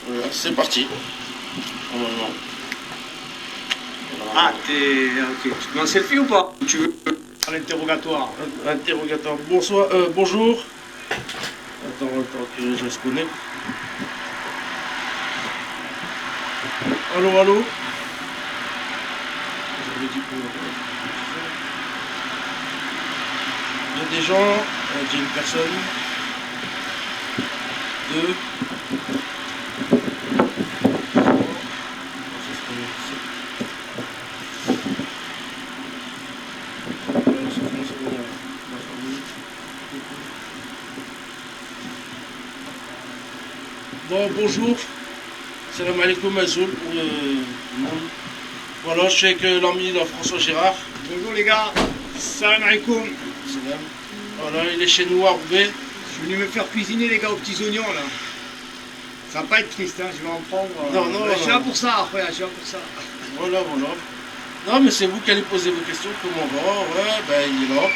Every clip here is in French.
Voilà, c'est parti. Normalement. Ah, t'es... Ok. Tu te mets en selfie ou pas? Ou tu veux l'interrogatoire? Interrogateur. Bonsoir, bonjour. Attends que je se connecte. Allô, allô. J'avais dit pour... Il y a des gens, j'ai une personne, deux, bon, bonjour, salam alaikum Azoul pour le monde. Voilà, je suis avec l'ami François Gérard. Bonjour les gars, salam alaikum. Salam. Voilà, il est chez nous à Roubaix. Je suis venu me faire cuisiner les gars aux petits oignons là. Ça va pas être triste, hein, je vais en prendre. Non, je suis là pour ça, après, je suis là pour ça. Voilà. Non, mais c'est vous qui allez poser vos questions. Comment va? Ouais, ben il est là.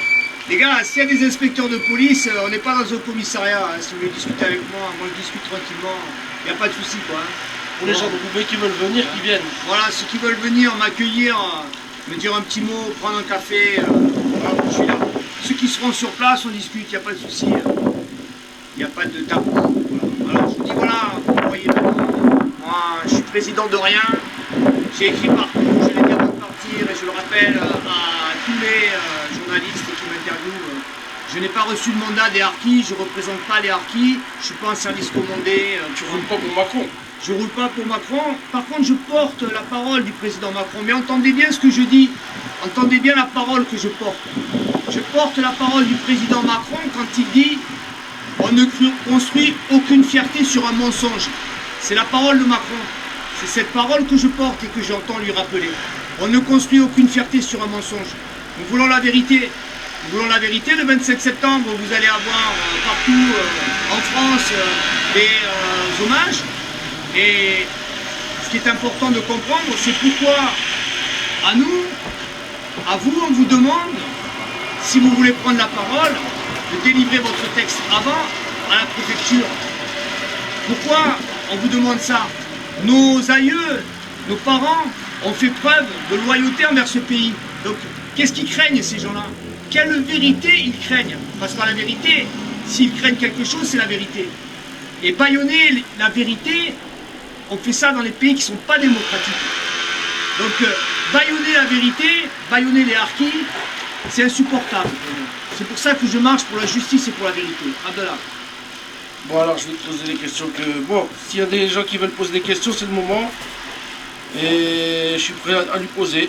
Les gars, s'il y a des inspecteurs de police, on n'est pas dans un commissariat. Hein. Si vous voulez discuter avec moi je discute tranquillement. Il n'y a pas de souci quoi. Hein. Pour les gens de Roubaix qui veulent venir, qui viennent. Voilà, ceux qui veulent venir m'accueillir, me dire un petit mot, prendre un café, voilà, je suis là. Ceux qui seront sur place, on discute, il n'y a pas de souci. Il n'y a pas de tabou. Voilà. Alors je vous dis voilà, vous voyez maintenant, moi je suis président de rien. J'ai écrit partout, je l'ai dit avant de partir et je le rappelle à tous les journalistes qui m'interviewent. Je n'ai pas reçu de mandat des harkis, je ne représente pas les harkis, je ne suis pas un service commandé. Tu roules pas pour Macron? Je ne roule pas pour Macron, par contre je porte la parole du président Macron. Mais entendez bien ce que je dis, entendez bien la parole que je porte. Je porte la parole du président Macron quand il dit « On ne construit aucune fierté sur un mensonge ». C'est la parole de Macron. C'est cette parole que je porte et que j'entends lui rappeler. On ne construit aucune fierté sur un mensonge. Nous voulons la vérité. Nous voulons la vérité. Le 27 septembre, vous allez avoir partout en France des hommages. Et ce qui est important de comprendre, c'est pourquoi à nous, à vous, on vous demande, si vous voulez prendre la parole, de délivrer votre texte avant à la préfecture. Pourquoi on vous demande ça? Nos aïeux, nos parents ont fait preuve de loyauté envers ce pays. Donc, qu'est-ce qu'ils craignent ces gens-là? Quelle vérité ils craignent? Parce que la vérité, s'ils craignent quelque chose, c'est la vérité. Et bâillonner la vérité, on fait ça dans les pays qui ne sont pas démocratiques. Donc, bâillonner la vérité, bâillonner les harkis, c'est insupportable. C'est pour ça que je marche pour la justice et pour la vérité. Abdallah. Bon, alors je vais te poser des questions que... Bon, s'il y a des gens qui veulent poser des questions, c'est le moment. Et je suis prêt à lui poser.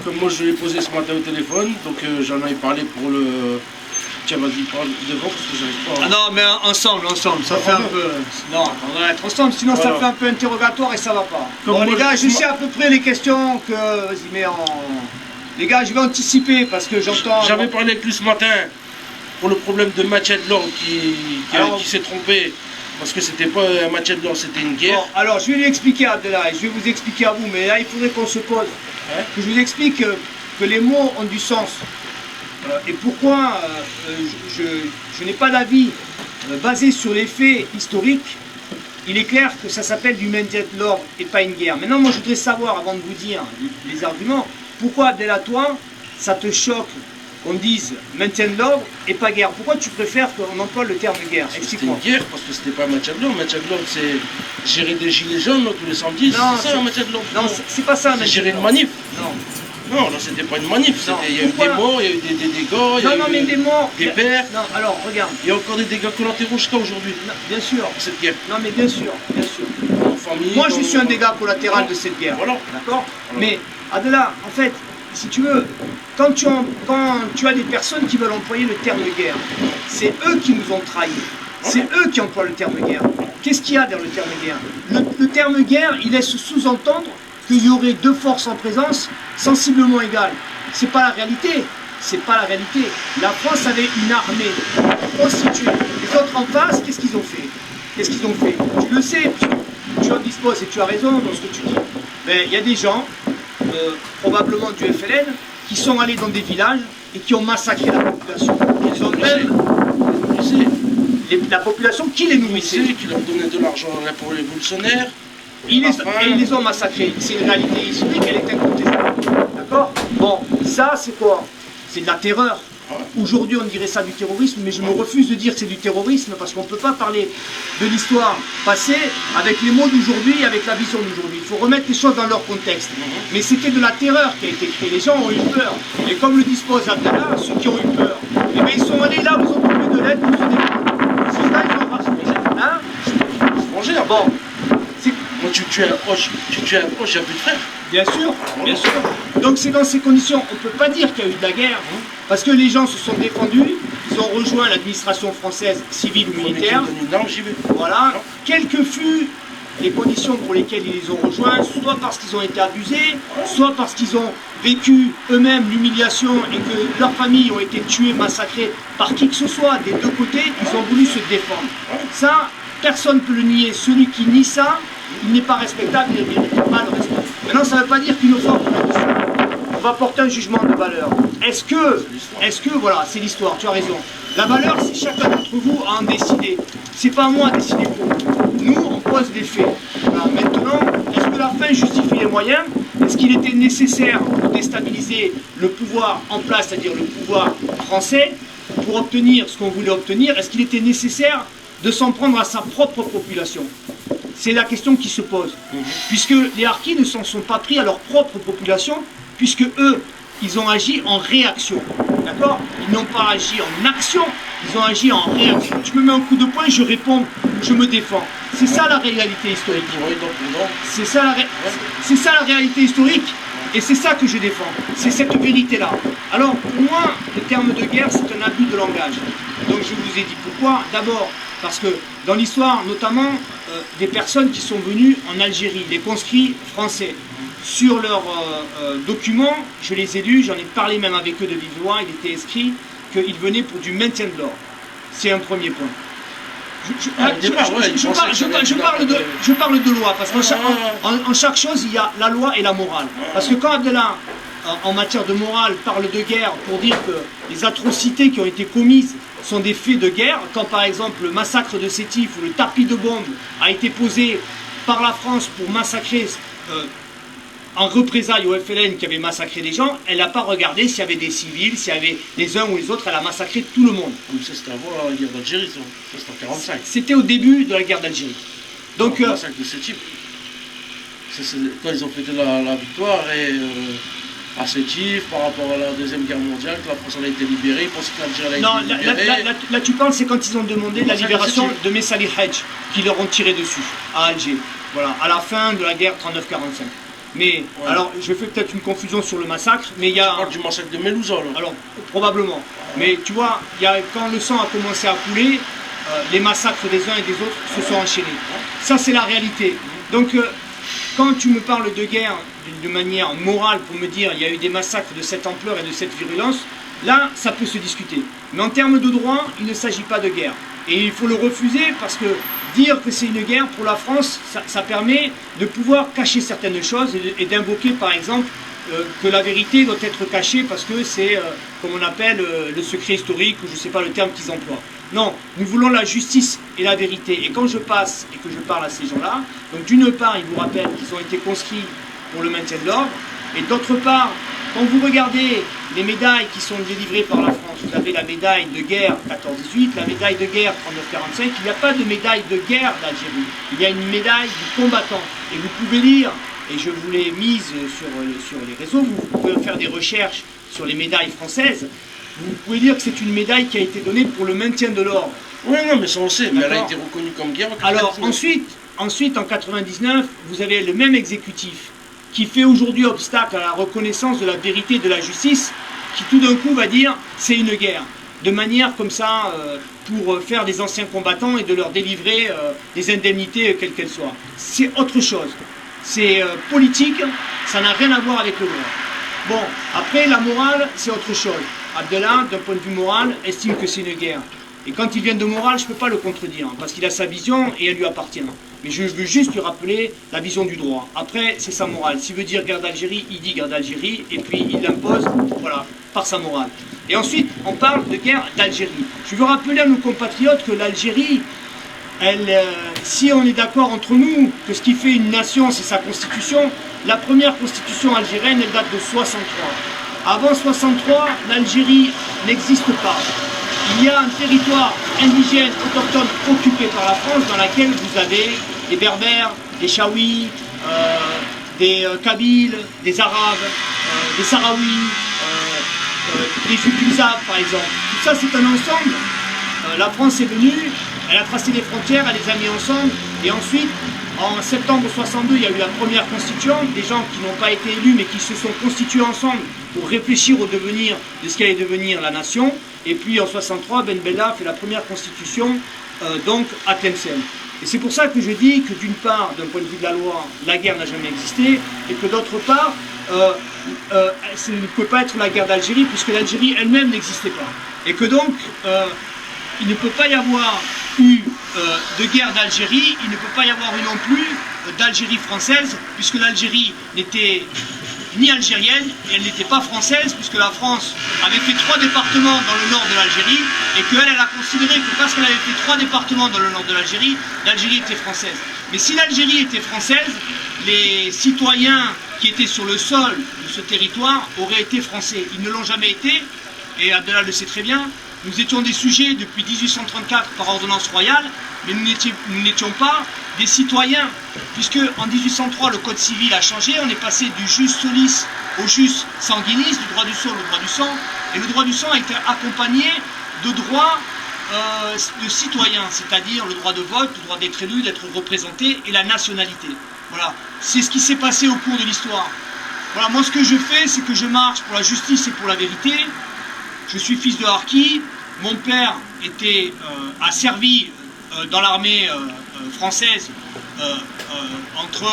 Comme moi, je lui ai posé ce matin au téléphone. Donc, j'en avais parlé pour le... Tiens, vas-y, parle devant parce que j'arrive pas. Ah non, mais ensemble, ça fait un peu... Non, on doit être ensemble, sinon voilà. Ça fait un peu interrogatoire et ça va pas. Comme bon, les gars, je sais à peu près les questions que... Vas-y, mais en... Les gars, je vais anticiper parce que j'entends... J'avais parlé avec lui ce matin pour le problème de maintien de l'ordre qui s'est trompé. Parce que c'était pas un maintien de l'ordre, c'était une guerre. Bon, alors, je vais lui expliquer à Abdallah, je vais vous expliquer à vous, mais là, il faudrait qu'on se pose. Hein? Que je vous explique que les mots ont du sens. Et pourquoi je n'ai pas d'avis basé sur les faits historiques. Il est clair que ça s'appelle du maintien de l'ordre et pas une guerre. Maintenant, moi, je voudrais savoir, avant de vous dire les arguments, pourquoi, Abdallah, toi, ça te choque qu'on dise maintien de l'ordre et pas guerre? Pourquoi tu préfères qu'on emploie le terme guerre? C'était une guerre parce que c'était pas un maintien de l'ordre. Maintien de l'ordre, c'est gérer des gilets jaunes là, tous les samedis. C'est ça un maintien de l'ordre. Non, c'est pas ça. C'est gérer une manif. Non. Non, là c'était pas une manif, il y a eu des morts, il y a eu des dégâts, mais des morts, des pertes. Non, alors regarde. Il y a encore des dégâts collatéraux jusqu'à aujourd'hui. Bien sûr. Cette guerre. Non mais bien sûr. Famille, moi je suis un dégât collatéral de cette guerre. Voilà. D'accord. Voilà. Mais Abdallah, en fait, si tu veux, quand tu as des personnes qui veulent employer le terme de guerre, c'est eux qui nous ont trahis. C'est eux qui emploient le terme de guerre. Qu'est-ce qu'il y a derrière le terme de guerre? Le terme guerre, il laisse sous-entendre qu'il y aurait deux forces en présence sensiblement égales. C'est pas la réalité. C'est pas la réalité. La France avait une armée constituée. Les autres en face, qu'est-ce qu'ils ont fait? Qu'est-ce qu'ils ont fait? Tu le sais, tu en disposes et tu as raison dans ce que tu dis. Mais il y a des gens, probablement du FLN, qui sont allés dans des villages et qui ont massacré la population. Ils ont même... la population qui les Il nourrissait. sait qu'il leur donnait de l'argent pour les révolutionnaires. Et ils les ont massacrés. C'est une réalité historique, elle est incontestable. D'accord? Bon, ça c'est quoi? C'est de la terreur. Aujourd'hui on dirait ça du terrorisme, mais je me refuse de dire que c'est du terrorisme parce qu'on ne peut pas parler de l'histoire passée avec les mots d'aujourd'hui, avec la vision d'aujourd'hui. Il faut remettre les choses dans leur contexte. Mais c'était de la terreur qui a été créée. Les gens ont eu peur. Et comme le dispose Abdallah, ceux qui ont eu peur, eh bien, ils sont allés là où ils ont trouvé de l'aide pour se défendre. C'est ça, ils ont rassuré. Hein? Étrangère. Bon. Moi, tu tues un proche, il n'y a plus de frère. Bien sûr, bien sûr. Donc c'est dans ces conditions, on ne peut pas dire qu'il y a eu de la guerre, parce que les gens se sont défendus, ils ont rejoint l'administration française civile ou militaire. Voilà. Quelles que furent les conditions pour lesquelles ils les ont rejoints, soit parce qu'ils ont été abusés, soit parce qu'ils ont vécu eux-mêmes l'humiliation et que leurs familles ont été tuées, massacrées par qui que ce soit, des deux côtés, ils ont voulu se défendre. Ça, personne ne peut le nier. Celui qui nie ça, il n'est pas respectable, il ne mérite pas le respect. Maintenant, ça ne veut pas dire qu'une fois on va porter un jugement de valeur. Est-ce que, voilà, c'est l'histoire, tu as raison. La valeur, c'est chacun d'entre vous à en décider. C'est pas à moi à décider pour vous. Nous, on pose des faits. Voilà. Maintenant, est-ce que la fin justifie les moyens? Est-ce qu'il était nécessaire pour déstabiliser le pouvoir en place, c'est-à-dire le pouvoir français, pour obtenir ce qu'on voulait obtenir? Est-ce qu'il était nécessaire de s'en prendre à sa propre population? C'est la question qui se pose. Puisque les Harkis ne s'en sont pas pris à leur propre population, puisque eux, ils ont agi en réaction. D'accord? Ils n'ont pas agi en action, ils ont agi en réaction. Tu me mets un coup de poing, je réponds, je me défends. C'est ça la réalité historique. C'est ça la réalité historique, et c'est ça que je défends. C'est cette vérité-là. Alors, pour moi, le terme de guerre, c'est un abus de langage. Donc je vous ai dit pourquoi. D'abord, parce que dans l'histoire, notamment, des personnes qui sont venues en Algérie, les conscrits français, sur leurs documents, je les ai lus, j'en ai parlé même avec eux de vive voix, il était inscrit qu'ils venaient pour du maintien de l'ordre. C'est un premier point. Je parle de loi, parce qu'en chaque chose, il y a la loi et la morale. Parce que quand Abdallah, en matière de morale, parle de guerre pour dire que les atrocités qui ont été commises sont des faits de guerre, quand par exemple le massacre de Sétif ou le tapis de bombes a été posé par la France pour massacrer en représailles au FLN qui avait massacré des gens, elle n'a pas regardé s'il y avait des civils, s'il y avait les uns ou les autres, elle a massacré tout le monde. Ça c'était avant la guerre d'Algérie, ça c'était en 1945. C'était au début de la guerre d'Algérie. Donc, le massacre de Sétif, quand ils ont fêté la victoire et à Sétif par rapport à la Deuxième Guerre mondiale, que la France a été libérée, ils pensaient que l'Algérie a été libérée. Là tu parles, c'est quand ils ont demandé la libération de Messali Hadj, qui leur ont tiré dessus, à Alger. Voilà, à la fin de la guerre 39-45. Mais, alors, je fais peut-être une confusion sur le massacre, mais il y a... Tu parles du massacre de Mélouza, là. Alors, probablement. Mais tu vois, quand le sang a commencé à couler, les massacres des uns et des autres se sont enchaînés. Ça, c'est la réalité. Donc, quand tu me parles de guerre de manière morale pour me dire il y a eu des massacres de cette ampleur et de cette virulence, là, ça peut se discuter. Mais en termes de droit, il ne s'agit pas de guerre. Et il faut le refuser parce que dire que c'est une guerre pour la France, ça permet de pouvoir cacher certaines choses et d'invoquer par exemple que la vérité doit être cachée parce que c'est, comme on appelle, le secret historique ou je ne sais pas le terme qu'ils emploient. Non, nous voulons la justice et la vérité. Et quand je passe et que je parle à ces gens-là, donc d'une part, ils vous rappellent qu'ils ont été conscrits pour le maintien de l'ordre, et d'autre part, quand vous regardez les médailles qui sont délivrées par la France, vous avez la médaille de guerre 14-18, la médaille de guerre 39-45, il n'y a pas de médaille de guerre d'Algérie, il y a une médaille du combattant. Et vous pouvez lire, et je vous l'ai mise sur les réseaux, vous pouvez faire des recherches sur les médailles françaises, vous pouvez lire que c'est une médaille qui a été donnée pour le maintien de l'ordre. Oui, non, mais ça on sait, mais elle a été reconnue comme guerre. Alors ensuite, en 99, vous avez le même exécutif qui fait aujourd'hui obstacle à la reconnaissance de la vérité et de la justice, qui tout d'un coup va dire c'est une guerre, de manière comme ça pour faire des anciens combattants et de leur délivrer des indemnités quelles qu'elles soient. C'est autre chose, c'est politique, ça n'a rien à voir avec le droit. Bon, après la morale c'est autre chose. Abdallah, d'un point de vue moral, estime que c'est une guerre. Et quand il vient de morale, je ne peux pas le contredire, parce qu'il a sa vision et elle lui appartient. Mais je veux juste lui rappeler la vision du droit. Après, c'est sa morale. S'il veut dire guerre d'Algérie, il dit guerre d'Algérie, et puis il l'impose, voilà, par sa morale. Et ensuite, on parle de guerre d'Algérie. Je veux rappeler à nos compatriotes que l'Algérie, si on est d'accord entre nous que ce qui fait une nation, c'est sa constitution, la première constitution algérienne, elle date de 63. Avant 63, l'Algérie n'existe pas. Il y a un territoire indigène autochtone occupé par la France dans laquelle vous avez des Berbères, des Chaouis, des Kabyles, des Arabes, des Sahraouis, des Jukuzaves par exemple. Tout ça c'est un ensemble. La France est venue, elle a tracé les frontières, elle les a mis ensemble et ensuite en septembre 62, il y a eu la première constituante, des gens qui n'ont pas été élus mais qui se sont constitués ensemble pour réfléchir au devenir de ce qu'allait devenir la nation. Et puis en 63, Ben Bella fait la première constitution donc à Tlemcen. Et c'est pour ça que je dis que d'une part, d'un point de vue de la loi, la guerre n'a jamais existé, et que d'autre part, ce ne peut pas être la guerre d'Algérie, puisque l'Algérie elle-même n'existait pas. Et que donc, il ne peut pas y avoir eu de guerre d'Algérie, il ne peut pas y avoir eu non plus d'Algérie française, puisque l'Algérie n'était ni algérienne, et elle n'était pas française, puisque la France avait fait 3 départements dans le nord de l'Algérie, et qu'elle, elle a considéré que parce qu'elle avait fait 3 départements dans le nord de l'Algérie, l'Algérie était française. Mais si l'Algérie était française, les citoyens qui étaient sur le sol de ce territoire auraient été français. Ils ne l'ont jamais été, et Abdallah le sait très bien. Nous étions des sujets depuis 1834 par ordonnance royale, mais nous n'étions pas des citoyens, puisque en 1803 le code civil a changé, on est passé du jus solis au jus sanguinis, du droit du sol au droit du sang, et le droit du sang a été accompagné de droits de citoyens, c'est-à-dire le droit de vote, le droit d'être élu, d'être représenté et la nationalité. Voilà, c'est ce qui s'est passé au cours de l'histoire. Voilà, moi ce que je fais, c'est que je marche pour la justice et pour la vérité. Je suis fils de harki, mon père a servi dans l'armée française entre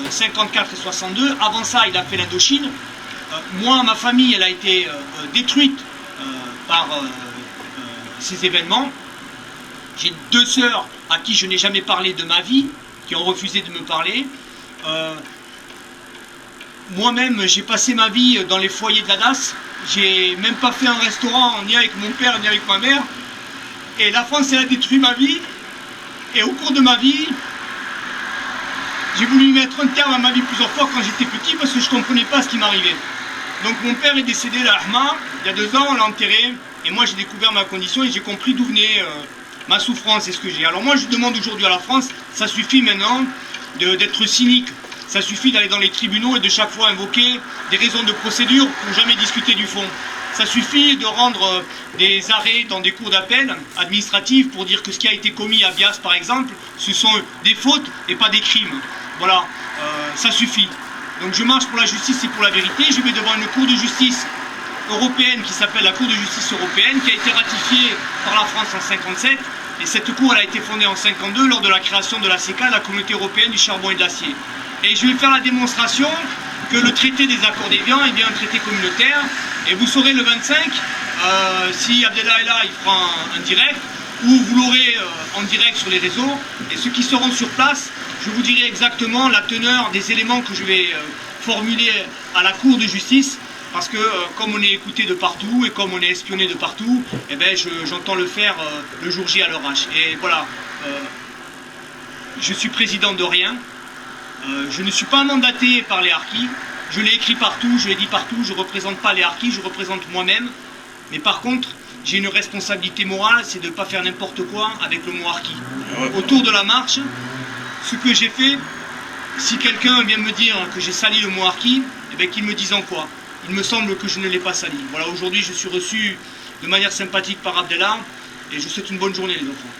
54 et 62. Avant ça, il a fait l'Indochine. Moi, ma famille, elle a été détruite par ces événements. J'ai 2 sœurs à qui je n'ai jamais parlé de ma vie, qui ont refusé de me parler. Moi-même, j'ai passé ma vie dans les foyers de la DAS. J'ai même pas fait un restaurant ni avec mon père ni avec ma mère. Et la France, elle a détruit ma vie. Et au cours de ma vie, j'ai voulu mettre un terme à ma vie plusieurs fois quand j'étais petit parce que je ne comprenais pas ce qui m'arrivait. Donc mon père est décédé à l'Ahma, il y a 2 ans, on l'a enterré. Et moi, j'ai découvert ma condition et j'ai compris d'où venait ma souffrance et ce que j'ai. Alors moi, je demande aujourd'hui à la France, ça suffit maintenant d'être cynique. Ça suffit d'aller dans les tribunaux et de chaque fois invoquer des raisons de procédure pour jamais discuter du fond. Ça suffit de rendre des arrêts dans des cours d'appel administratifs pour dire que ce qui a été commis à Bias, par exemple, ce sont des fautes et pas des crimes. Voilà, ça suffit. Donc je marche pour la justice et pour la vérité. Je vais devant une cour de justice européenne qui s'appelle la Cour de justice européenne, qui a été ratifiée par la France en 1957. Et cette cour, elle a été fondée en 1952 lors de la création de la CECA, la Communauté européenne du charbon et de l'acier. Et je vais faire la démonstration que le traité des accords d'Évian est bien un traité communautaire. Et vous saurez le 25, si Abdallah est là, il fera un direct, ou vous l'aurez en direct sur les réseaux. Et ceux qui seront sur place, je vous dirai exactement la teneur des éléments que je vais formuler à la Cour de justice. Parce que comme on est écouté de partout et comme on est espionné de partout, eh ben, j'entends le faire le jour J à l'orage. Et voilà, je suis président de rien. Je ne suis pas mandaté par les harkis, je l'ai écrit partout, je l'ai dit partout, je ne représente pas les harkis, je représente moi-même. Mais par contre, j'ai une responsabilité morale, c'est de ne pas faire n'importe quoi avec le mot harki. Autour de la marche, ce que j'ai fait, si quelqu'un vient me dire que j'ai sali le mot harki, eh bien qu'il me dise en quoi. Il me semble que je ne l'ai pas sali. Voilà, aujourd'hui je suis reçu de manière sympathique par Abdallah, et je vous souhaite une bonne journée les enfants.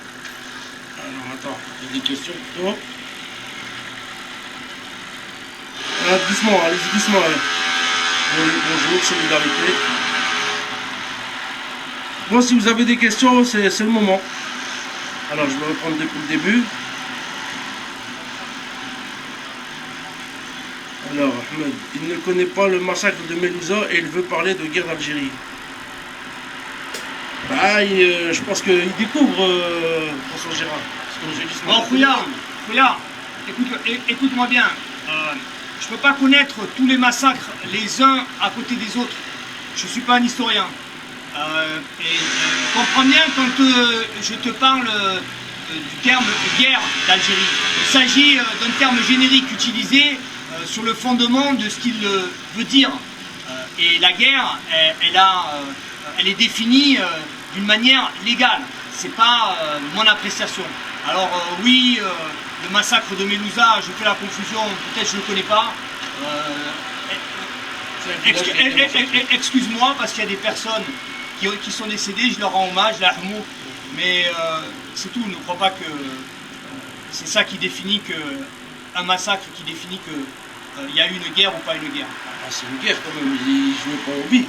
Alors attends, il y a des questions plutôt. Doucement, allez-y doucement. Bonjour, solidarité. Bon, si vous avez des questions, c'est le moment. Alors, je vais reprendre depuis le début. Alors, Ahmed, il ne connaît pas le massacre de Mélouza et il veut parler de guerre d'Algérie. Bah, Ah, je pense qu'il découvre François Gérard. Parce que je dis ce Bon, matin. Fouillard, écoute-moi bien. Je ne peux pas connaître tous les massacres les uns à côté des autres. Je ne suis pas un historien. Comprends bien quand je te parle du terme guerre d'Algérie. Il s'agit d'un terme générique utilisé sur le fondement de ce qu'il veut dire. Et la guerre, elle est définie d'une manière légale. C'est pas mon appréciation. Alors oui, le massacre de Mélouza, je fais la confusion, peut-être je ne le connais pas. Excuse-moi parce qu'il y a des personnes qui sont décédées, je leur rends hommage, la Hmouk, mais c'est tout, ne crois pas que c'est ça qui définit que un massacre, qui définit que il y a eu une guerre ou pas une guerre. Ah, c'est une guerre quand même, il jouait pas au billes.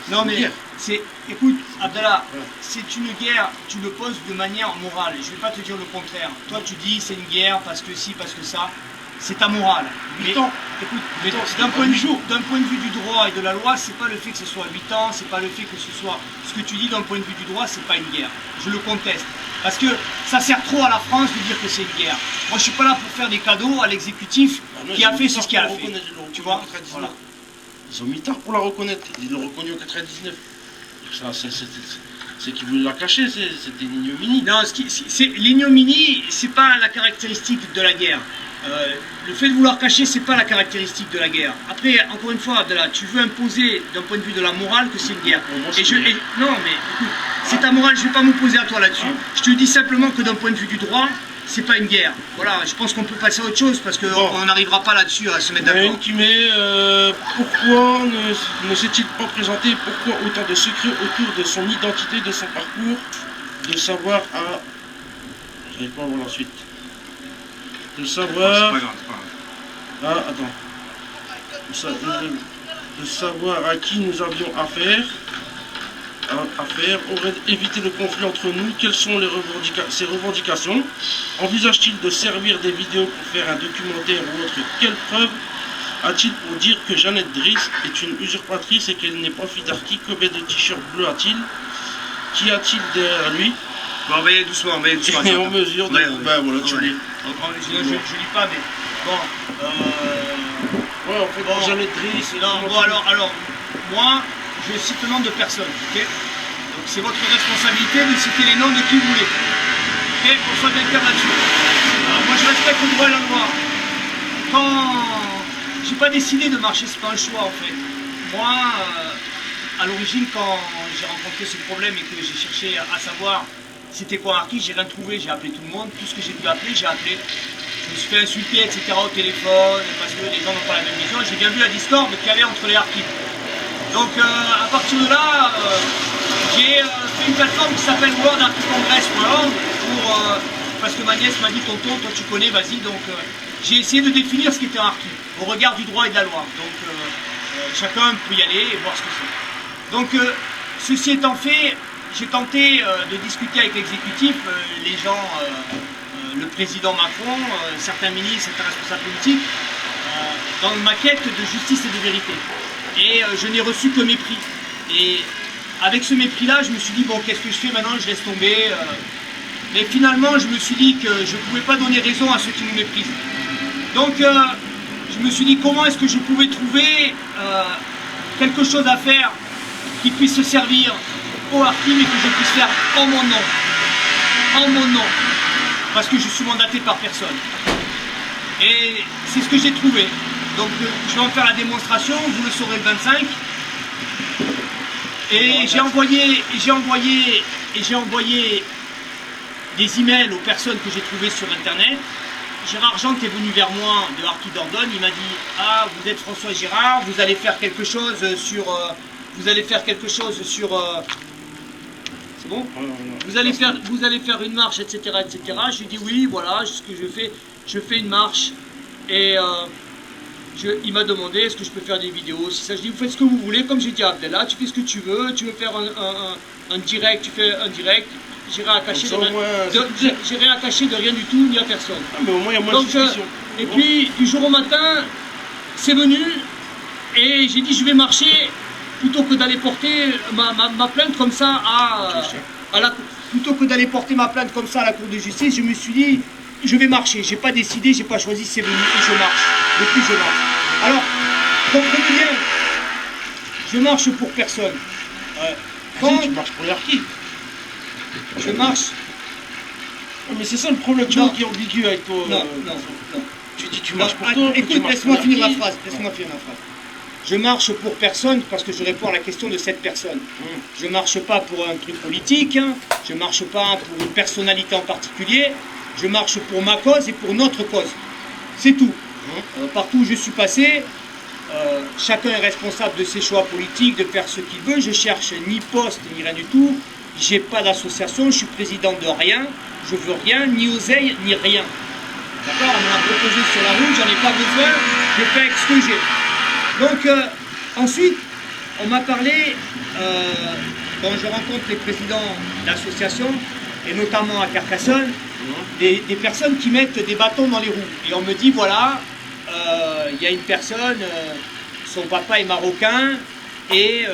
Non mais c'est, écoute Abdallah, Ouais. c'est une guerre, tu le poses de manière morale, je ne vais pas te dire le contraire. Toi tu dis c'est une guerre parce que si, parce que ça, c'est ta morale. Mais 8 ans. écoute, 8 ans, d'un point de vue du droit et de la loi, c'est pas le fait que ce soit 8 ans, c'est pas le fait que ce soit ce que tu dis d'un point de vue du droit, c'est pas une guerre. Je le conteste. Parce que ça sert trop à la France de dire que c'est une guerre. Moi je suis pas là pour faire des cadeaux à l'exécutif qui a fait ce qu'il a fait. Tu vois, voilà. Ils ont mis tard pour la reconnaître, ils l'ont reconnue en 99. C'est qu'ils voulaient la cacher, c'était une ignominie. Non, l'ignominie, c'est pas la caractéristique de la guerre. Le fait de vouloir cacher, c'est pas la caractéristique de la guerre. Après, encore une fois, Abdallah, tu veux imposer d'un point de vue de la morale que c'est une guerre. Pour moi, Non, mais écoute, c'est ta morale, je vais pas m'opposer à toi là-dessus. Je te dis simplement que d'un point de vue du droit, c'est pas une guerre. Voilà, je pense qu'on peut passer à autre chose parce qu'on n'arrivera pas là-dessus à se mettre Il y en a d'accord. une qui met pourquoi ne s'est-il pas présenté, pourquoi autant de secrets autour de son identité, de son parcours, de savoir à. J'arrive pas à voir la suite. De savoir. c'est pas grave. Ah, attends. De savoir à qui nous avions affaire, aurait évité le conflit entre nous, quelles sont ses revendications, envisage-t-il de servir des vidéos pour faire un documentaire ou autre, quelle preuve a-t-il pour dire que Jeannette Driss est une usurpatrice et qu'elle n'est pas fille d'Arki, combien de t-shirts bleus a-t-il, qui a-t-il derrière lui? Bon, envoyez doucement, envoyez doucement. Et en mesure de... Ouais, Ben voilà, tu lis. Je lis pas, mais bon. Ouais, en fait, Bon, Jeannette Driss... Non, bon, alors, moi, je cite le nom de personne, ok? Donc c'est votre responsabilité de citer les noms de qui vous voulez. Ok? Qu'on soit bien clair là-dessus. Alors, moi, je respecte le droit et la loi. Quand j'ai pas décidé de marcher, c'est pas un choix en fait. Moi, à l'origine, quand j'ai rencontré ce problème et que j'ai cherché à savoir c'était quoi Arki, j'ai rien trouvé, j'ai appelé tout le monde, tout ce que j'ai pu appeler, j'ai appelé. Je me suis fait insulter, etc. au téléphone, parce que les gens n'ont pas la même vision. J'ai bien vu la discorde qu'il y avait entre les Arki. Donc à partir de là, j'ai fait une plateforme qui s'appelle worldarkicongress.org parce que ma nièce m'a dit tonton, toi tu connais, vas-y. Donc j'ai essayé de définir ce qu'était un Arki au regard du droit et de la loi. Donc chacun peut y aller et voir ce que c'est. Donc ceci étant fait, j'ai tenté de discuter avec l'exécutif, les gens, le président Macron, certains ministres, certains responsables politiques, dans ma quête de justice et de vérité. Et je n'ai reçu que mépris. Et avec ce mépris-là, je me suis dit, bon, qu'est-ce que je fais maintenant? Je laisse tomber. Mais finalement, je me suis dit que je ne pouvais pas donner raison à ceux qui nous méprisent. Donc, je me suis dit, comment est-ce que je pouvais trouver quelque chose à faire qui puisse se servir au Harki, mais que je puisse faire en mon nom. En mon nom. Parce que je suis mandaté par personne. Et c'est ce que j'ai trouvé. Donc je vais en faire la démonstration, vous le saurez le 25. Et j'ai envoyé des emails aux personnes que j'ai trouvées sur internet. Gérard Jean qui est venu vers moi de Harki Dordogne, il m'a dit « Ah, vous êtes François Gérard, vous allez faire quelque chose sur... c'est bon? Vous allez faire une marche, etc. etc. » Je lui ai dit « Oui, voilà, ce que je fais une marche. » Et il m'a demandé est-ce que je peux faire des vidéos. Si ça, je dis vous faites ce que vous voulez, comme j'ai dit à Abdallah, tu fais ce que tu veux faire un direct, tu fais un direct, j'ai rien à cacher de rien du tout, ni à personne. Ah, mais au moins il y a moins de suspicion. Et puis du jour au matin, c'est venu, et j'ai dit je vais marcher plutôt que d'aller porter ma plainte comme ça plutôt que d'aller porter ma plainte comme ça à la Cour de justice, je me suis dit, je vais marcher. J'ai pas décidé, j'ai pas choisi, c'est venu et je marche. Depuis, je marche. Alors, comprenez bien, je marche pour personne. Quand tu marches pour les harkis. Je marche. Mais c'est ça le problème, tu vois, qui est ambigu avec toi. Non. Tu dis tu marches pour toi. Écoute, laisse-moi finir ma phrase. Je marche pour personne parce que je réponds à la question de cette personne. Je ne marche pas pour un truc politique, hein. Je ne marche pas pour une personnalité en particulier, je marche pour ma cause et pour notre cause. C'est tout. Partout où je suis passé, chacun est responsable de ses choix politiques, de faire ce qu'il veut. Je cherche ni poste ni rien du tout. J'ai pas d'association, je suis président de rien, je veux rien, ni oseille, ni rien. D'accord? On m'a proposé sur la route, j'en ai pas besoin, je fais avec ce que j'ai. Donc, ensuite, on m'a parlé, quand je rencontre les présidents d'associations, et notamment à Carcassonne, des personnes qui mettent des bâtons dans les roues. Et on me dit, voilà, il y a une personne, son papa est marocain, et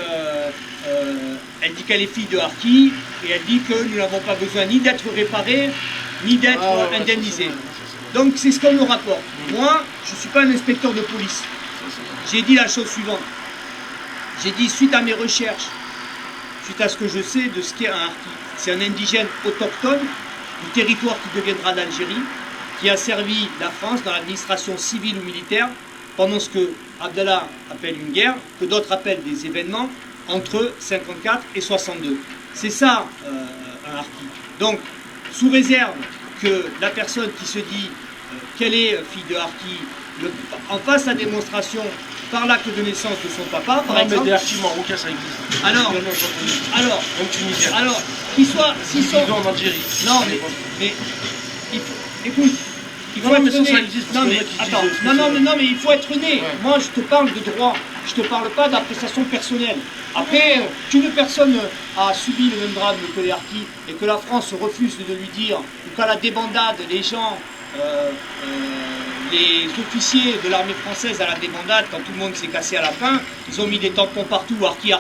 elle dit qu'elle est fille de harki, et elle dit que nous n'avons pas besoin ni d'être réparés, ni d'être indemnisés. Donc c'est ce qu'on me rapporte. Moi, je ne suis pas un inspecteur de police. J'ai dit la chose suivante. J'ai dit, suite à mes recherches, suite à ce que je sais de ce qu'est un harki, c'est un indigène autochtone du territoire qui deviendra l'Algérie, qui a servi la France dans l'administration civile ou militaire pendant ce que Abdallah appelle une guerre, que d'autres appellent des événements, entre 54 et 62. C'est ça, un harki. Donc, sous réserve que la personne qui se dit qu'elle est fille de harki en fasse la démonstration par l'acte de naissance de son papa, par exemple. Mais des harkis marocains, ça existe. Alors, même tunisien. Alors, qu'ils soient... Ils vivent en Algérie. Non, mais il faut, écoute, il faut être né. Non, mais il faut être né. Ouais. Moi, je te parle de droit. Je te parle pas d'appréciation personnelle. Après, qu'une personne a subi le même drame que les harkis et que la France refuse de lui dire, ou qu'à la débandade, les gens, les officiers de l'armée française à la débandade, quand tout le monde s'est cassé à la fin, ils ont mis des tampons partout, harki,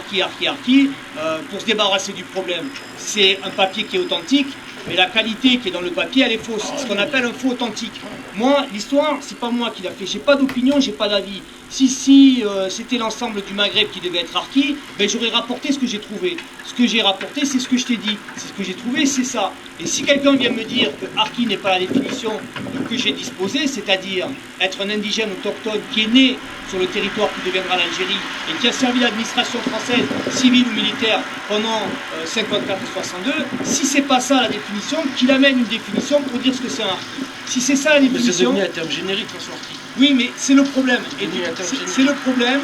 pour se débarrasser du problème. C'est un papier qui est authentique, mais la qualité qui est dans le papier, elle est fausse. C'est ce qu'on appelle un faux authentique. Moi, l'histoire, c'est pas moi qui l'a fait. J'ai pas d'opinion, j'ai pas d'avis. Si c'était l'ensemble du Maghreb qui devait être harki, ben j'aurais rapporté ce que j'ai trouvé. Ce que j'ai rapporté, c'est ce que je t'ai dit. C'est ce que j'ai trouvé, c'est ça. Et si quelqu'un vient me dire que harki n'est pas la définition que j'ai disposée, c'est-à-dire être un indigène autochtone qui est né sur le territoire qui deviendra l'Algérie et qui a servi l'administration française, civile ou militaire, pendant 54 et 62, si c'est pas ça la définition, qu'il amène une définition pour dire ce que c'est un harki. Si c'est ça la définition... Mais c'est devenu un terme générique, en sortie. Oui, mais c'est le problème. C'est le problème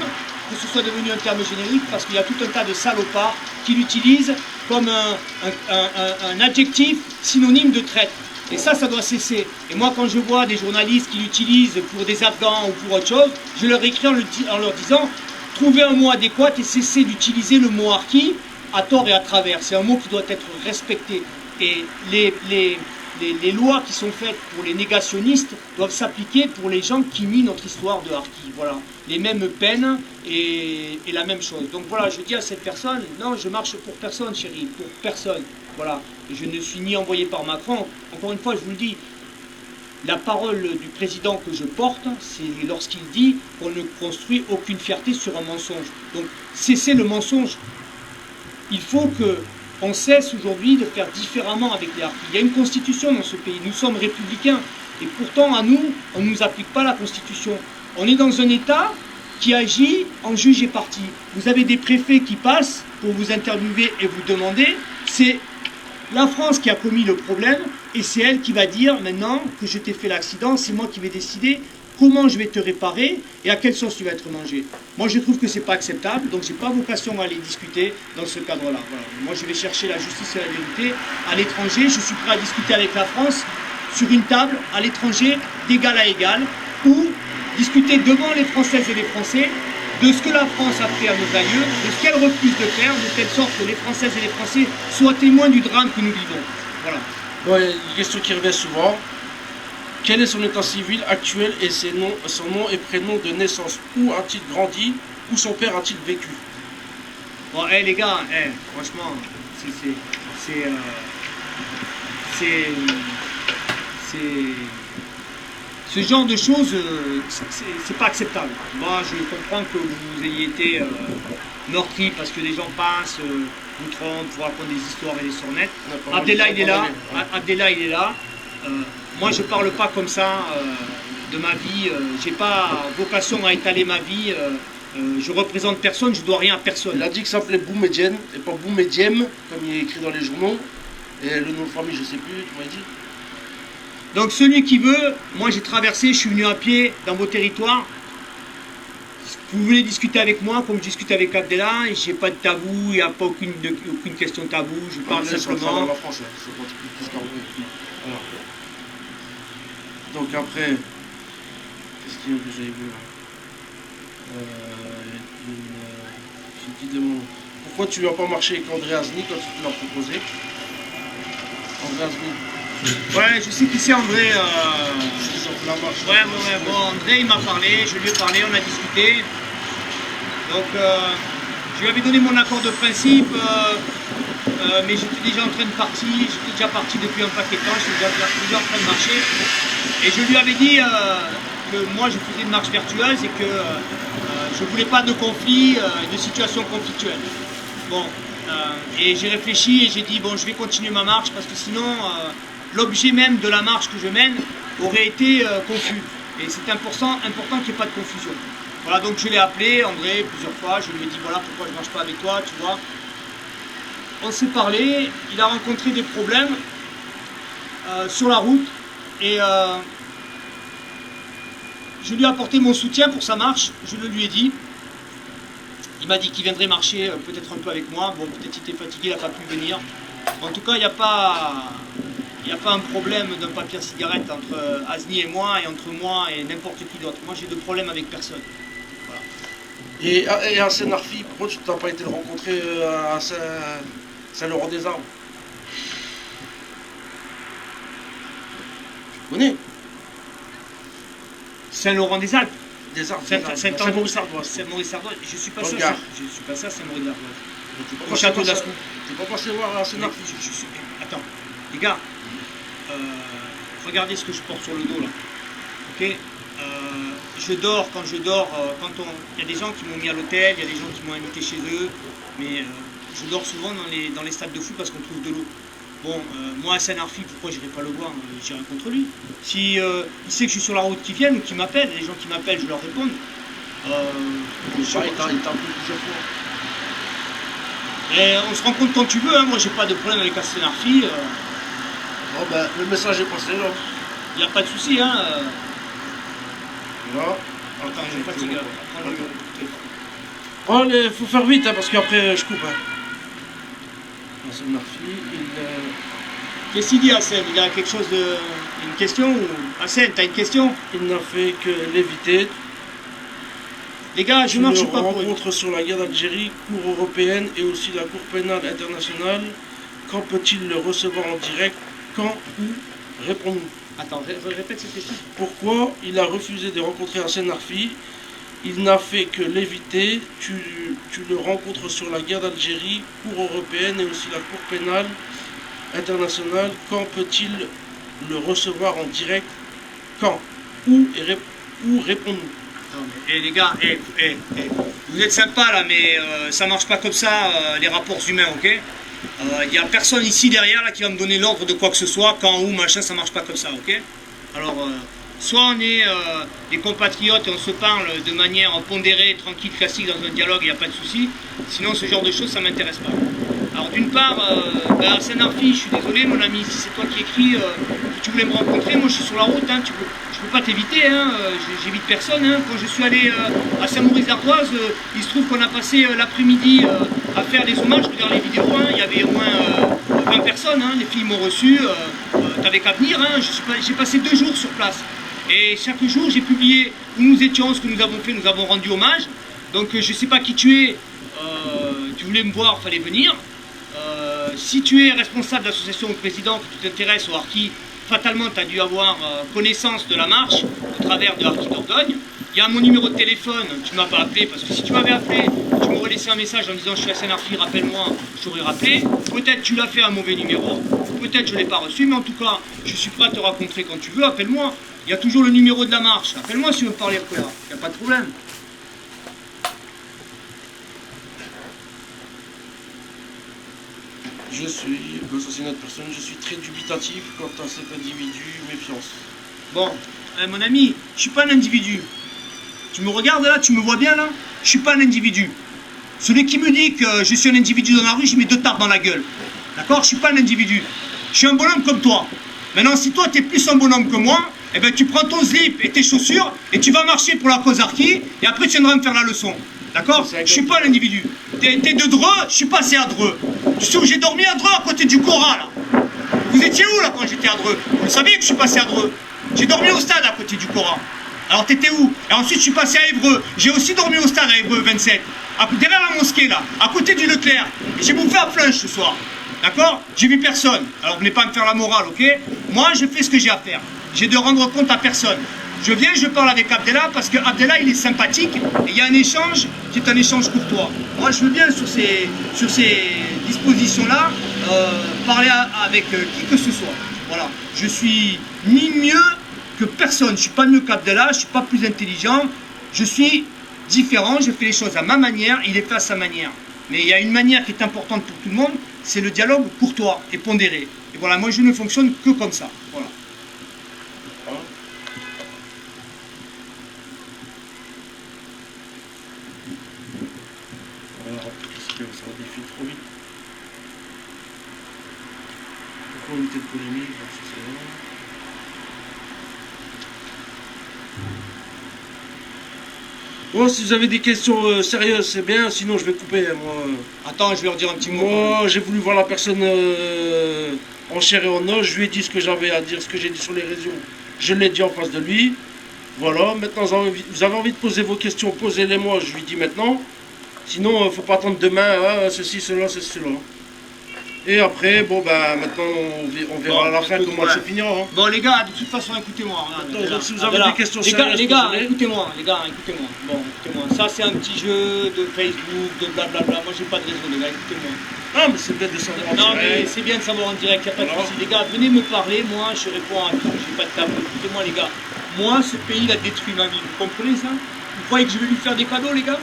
que ce soit devenu un terme générique parce qu'il y a tout un tas de salopards qui l'utilisent comme un adjectif synonyme de traître. Et ça doit cesser. Et moi, quand je vois des journalistes qui l'utilisent pour des Afghans ou pour autre chose, je leur écris en leur disant « Trouvez un mot adéquat et cessez d'utiliser le mot harki à tort et à travers. C'est un mot qui doit être respecté. » Et les lois qui sont faites pour les négationnistes doivent s'appliquer pour les gens qui nient notre histoire de harki. Voilà, les mêmes peines et la même chose. Donc voilà, je dis à cette personne, non, je marche pour personne, chérie, pour personne. Voilà, et je ne suis ni envoyé par Macron. Encore une fois, je vous le dis, la parole du président que je porte, c'est lorsqu'il dit qu'on ne construit aucune fierté sur un mensonge. Donc, cessez le mensonge. Il faut que on cesse aujourd'hui de faire différemment avec les harkis. Il y a une constitution dans ce pays, nous sommes républicains, et pourtant à nous, on ne nous applique pas la constitution. On est dans un État qui agit en juge et partie. Vous avez des préfets qui passent pour vous interviewer et vous demander, c'est la France qui a commis le problème, et c'est elle qui va dire maintenant que je t'ai fait l'accident, c'est moi qui vais décider comment je vais te réparer et à quelle sauce tu vas être mangé. Moi, je trouve que ce n'est pas acceptable, donc je n'ai pas vocation à aller discuter dans ce cadre-là. Voilà. Moi, je vais chercher la justice et la vérité à l'étranger. Je suis prêt à discuter avec la France sur une table, à l'étranger, d'égal à égal, ou discuter devant les Françaises et les Français de ce que la France a fait à nos aïeux, de ce qu'elle refuse de faire, de telle sorte que les Françaises et les Français soient témoins du drame que nous vivons. Voilà. Ouais, une question qui revient souvent. Quel est son état civil actuel et son nom et prénom de naissance? Où a-t-il grandi? Où son père a-t-il vécu? Bon, les gars, franchement, ce genre de choses, c'est pas acceptable. Moi, je comprends que vous ayez été meurtri parce que les gens passent, vous trompent, vous racontent des histoires et des sornettes. Abdallah, il est là. Abdallah, il est là. Moi, je parle pas comme ça de ma vie. J'ai pas vocation à étaler ma vie. Je représente personne, je dois rien à personne. Il a dit que ça s'appelait Boumedienne et pas Boumediem, comme il est écrit dans les journaux. Et le nom de famille, je sais plus, tu m'as dit. Donc celui qui veut, moi j'ai traversé, je suis venu à pied dans vos territoires. Vous voulez discuter avec moi comme je discute avec Abdallah, j'ai pas de tabou, il n'y a pas aucune question tabou, je parle simplement. La France, c'est pas plus voilà. Donc après, qu'est-ce qu'il y a que j'avais vu là j'ai dit des mots. Pourquoi tu n'as pas marché avec André Azni quand tu te l'as proposé? André Azni. Ouais, je sais qui c'est André. C'est sur la marche. Ouais, bon, André il m'a parlé, je lui ai parlé, on a discuté. Donc, je lui avais donné mon accord de principe, mais j'étais déjà en train de partir, j'étais déjà parti depuis un paquet de temps, j'étais déjà en train de marcher. Et je lui avais dit que moi je faisais une marche vertueuse et que je ne voulais pas de conflit, de situation conflictuelle. Bon, et j'ai réfléchi et j'ai dit bon, je vais continuer ma marche parce que sinon l'objet même de la marche que je mène aurait été confus. Et c'est important qu'il n'y ait pas de confusion. Voilà, donc je l'ai appelé, André, plusieurs fois, je lui ai dit voilà pourquoi je ne marche pas avec toi, tu vois. On s'est parlé, il a rencontré des problèmes sur la route et je lui ai apporté mon soutien pour sa marche, je le lui ai dit. Il m'a dit qu'il viendrait marcher peut-être un peu avec moi, bon peut-être qu'il était fatigué, il n'a pas pu venir. En tout cas, il n'y a pas un problème d'un papier à cigarette entre Azni et moi, et entre moi et n'importe qui d'autre. Moi j'ai de problème avec personne. Voilà. Et à Saint-Arfi, pourquoi tu n'as pas été le rencontrer à Saint-Laurent-des-Arbres? Tu connais? Saint-Laurent-des-Alpes. Saint-Maurice-Ardoise. Saint-Maurice-Ardoise. Je suis pas ça. Je suis pas ça, Saint-Maurice-Ardoise. Au château d'Ascou. Tu n'es pas passé voir à Saint-Arfi? Attends, les gars, regardez ce que je porte sur le dos là. Ok, je dors, quand il y a des gens qui m'ont mis à l'hôtel, il y a des gens qui m'ont invité chez eux, mais je dors souvent dans les stades de foot parce qu'on trouve de l'eau. Bon, moi à Saint-Arfi, pourquoi je n'irai pas le voir? J'irai contre lui. Si il sait que je suis sur la route, qu'il vienne ou qu'il m'appelle, les gens qui m'appellent, je leur réponds. Il t'a appelé plusieurs fois. Et on se rend compte quand tu veux, hein. Moi j'ai pas de problème avec Saint-Arfi. Bon ben, le message est passé là. Il n'y a pas de souci, hein. Voilà. Attends, je suis fatigué. Oh, il faut faire vite hein, parce qu'après je coupe. Hein. Saint-Arfi, Qu'est-ce qu'il dit Hassen? Il a quelque chose de... Une question ou... Hassen, t'as une question? il n'a fait que l'éviter. Les gars, je marche pas pour... rencontre sur la guerre d'Algérie, Cour européenne et aussi la Cour pénale internationale. Quand peut-il le recevoir en direct? Quand? Où? Réponds-nous. Attends, répète cette question. Pourquoi il a refusé de rencontrer un Saint-Arfi? Il n'a fait que l'éviter. Tu le rencontres sur la guerre d'Algérie, Cour européenne et aussi la Cour pénale internationale. Quand peut-il le recevoir en direct? Quand? Où? Où? Réponds-nous. Et les gars, vous êtes sympas là, mais ça marche pas comme ça, les rapports humains, ok? Il n'y a personne ici derrière là qui va me donner l'ordre de quoi que ce soit, quand, où, machin, ça marche pas comme ça, ok? Alors, soit on est des compatriotes et on se parle de manière pondérée, tranquille, classique, dans un dialogue, il n'y a pas de souci. Sinon, ce genre de choses, ça ne m'intéresse pas. Alors, d'une part, Saint-Arfi, je suis désolé, mon ami, si c'est toi qui écris que tu voulais me rencontrer, moi je suis sur la route, hein, je ne peux pas t'éviter, hein, j'évite personne. Hein. Quand je suis allé à Saint-Maurice-d'Ardoise, il se trouve qu'on a passé l'après-midi à faire des hommages, je regarde les vidéos, hein, il y avait au moins 20 personnes, hein, les filles m'ont reçu, t'avais qu'à venir, hein, j'ai passé 2 jours sur place. Et chaque jour, j'ai publié où nous étions, ce que nous avons fait, nous avons rendu hommage. Donc je ne sais pas qui tu es, tu voulais me voir, il fallait venir. Si tu es responsable d'association ou président, que tu t'intéresses au harki, fatalement tu as dû avoir connaissance de la marche au travers de Harki Dordogne. Il y a mon numéro de téléphone, tu m'as pas appelé, parce que si tu m'avais appelé, tu m'aurais laissé un message en disant je suis à Saint-Arphy, rappelle-moi, je t'aurais rappelé. Peut-être tu l'as fait à un mauvais numéro, peut-être je ne l'ai pas reçu, mais en tout cas, je suis prêt à te rencontrer quand tu veux, appelle-moi. Il y a toujours le numéro de la marche, appelle-moi si tu veux me parler après là, il n'y a pas de problème. Je suis, ça c'est une autre personne, je suis très dubitatif quant à cet individu, méfiance. Bon, mon ami, je suis pas un individu. Tu me regardes là, tu me vois bien là? Je suis pas un individu. Celui qui me dit que je suis un individu dans la rue, je mets 2 tapes dans la gueule. D'accord? Je suis pas un individu. Je suis un bonhomme comme toi. Maintenant, si toi, tu es plus un bonhomme que moi, eh ben, tu prends ton slip et tes chaussures et tu vas marcher pour la cause Arki et après, tu viendras me faire la leçon. D'accord? Je suis pas un individu. T'es de Dreux, je suis passé à Dreux. Tu sais où j'ai dormi à Dreux, à côté du Cora, là. Vous étiez où, là, quand j'étais à Dreux? Vous saviez que je suis passé à Dreux? J'ai dormi au stade à côté du Cora. Alors, t'étais où? Et ensuite, je suis passé à Évreux. J'ai aussi dormi au stade à Évreux 27. Derrière la mosquée, là, à côté du Leclerc. Et j'ai bouffé à flunch ce soir. D'accord? J'ai vu personne. Alors, venez pas me faire la morale, ok? Moi, je fais ce que j'ai à faire. J'ai de rendre compte à personne. Je viens, je parle avec Abdellah parce que Abdellah, il est sympathique et il y a un échange qui est un échange courtois. Moi, je veux bien sur ces dispositions-là parler avec qui que ce soit. Voilà. Je suis ni mieux que personne. Je ne suis pas mieux qu'Abdellah, je ne suis pas plus intelligent. Je suis différent, je fais les choses à ma manière, il les fait à sa manière. Mais il y a une manière qui est importante pour tout le monde, c'est le dialogue courtois et pondéré. Et voilà, moi je ne fonctionne que comme ça. Voilà. Ça va défiler trop vite. Pourquoi on était de polémique? Bon, si vous avez des questions sérieuses, c'est bien, sinon je vais couper. Moi, Attends, je vais leur dire un petit mot. moi j'ai voulu voir la personne en chair et en os, je lui ai dit ce que j'avais à dire, ce que j'ai dit sur les réseaux. Je l'ai dit en face de lui. Voilà, maintenant vous avez envie de poser vos questions, posez-les moi, je lui dis maintenant. Sinon, il ne faut pas attendre demain, ceci, cela, ceci, cela. Et après, bon, ben, maintenant, on verra à la fin comment ça finira. Hein. Bon, les gars, de toute façon, écoutez-moi. Donc, si vous avez des questions sérieuses, les gars, écoutez-moi. Bon, écoutez-moi. Ça, c'est un petit jeu de Facebook, de blablabla. Moi, j'ai pas de réseau, les gars, écoutez-moi. Non, mais c'est bien de savoir en Non, direct. mais c'est bien de savoir en direct, il n'y a pas de souci. Les gars, venez me parler, moi, je réponds à tout, j'ai pas de tabou. Écoutez-moi, les gars. Moi, ce pays, il a détruit ma vie. Vous comprenez ça? Vous croyez que je vais lui faire des cadeaux, les gars?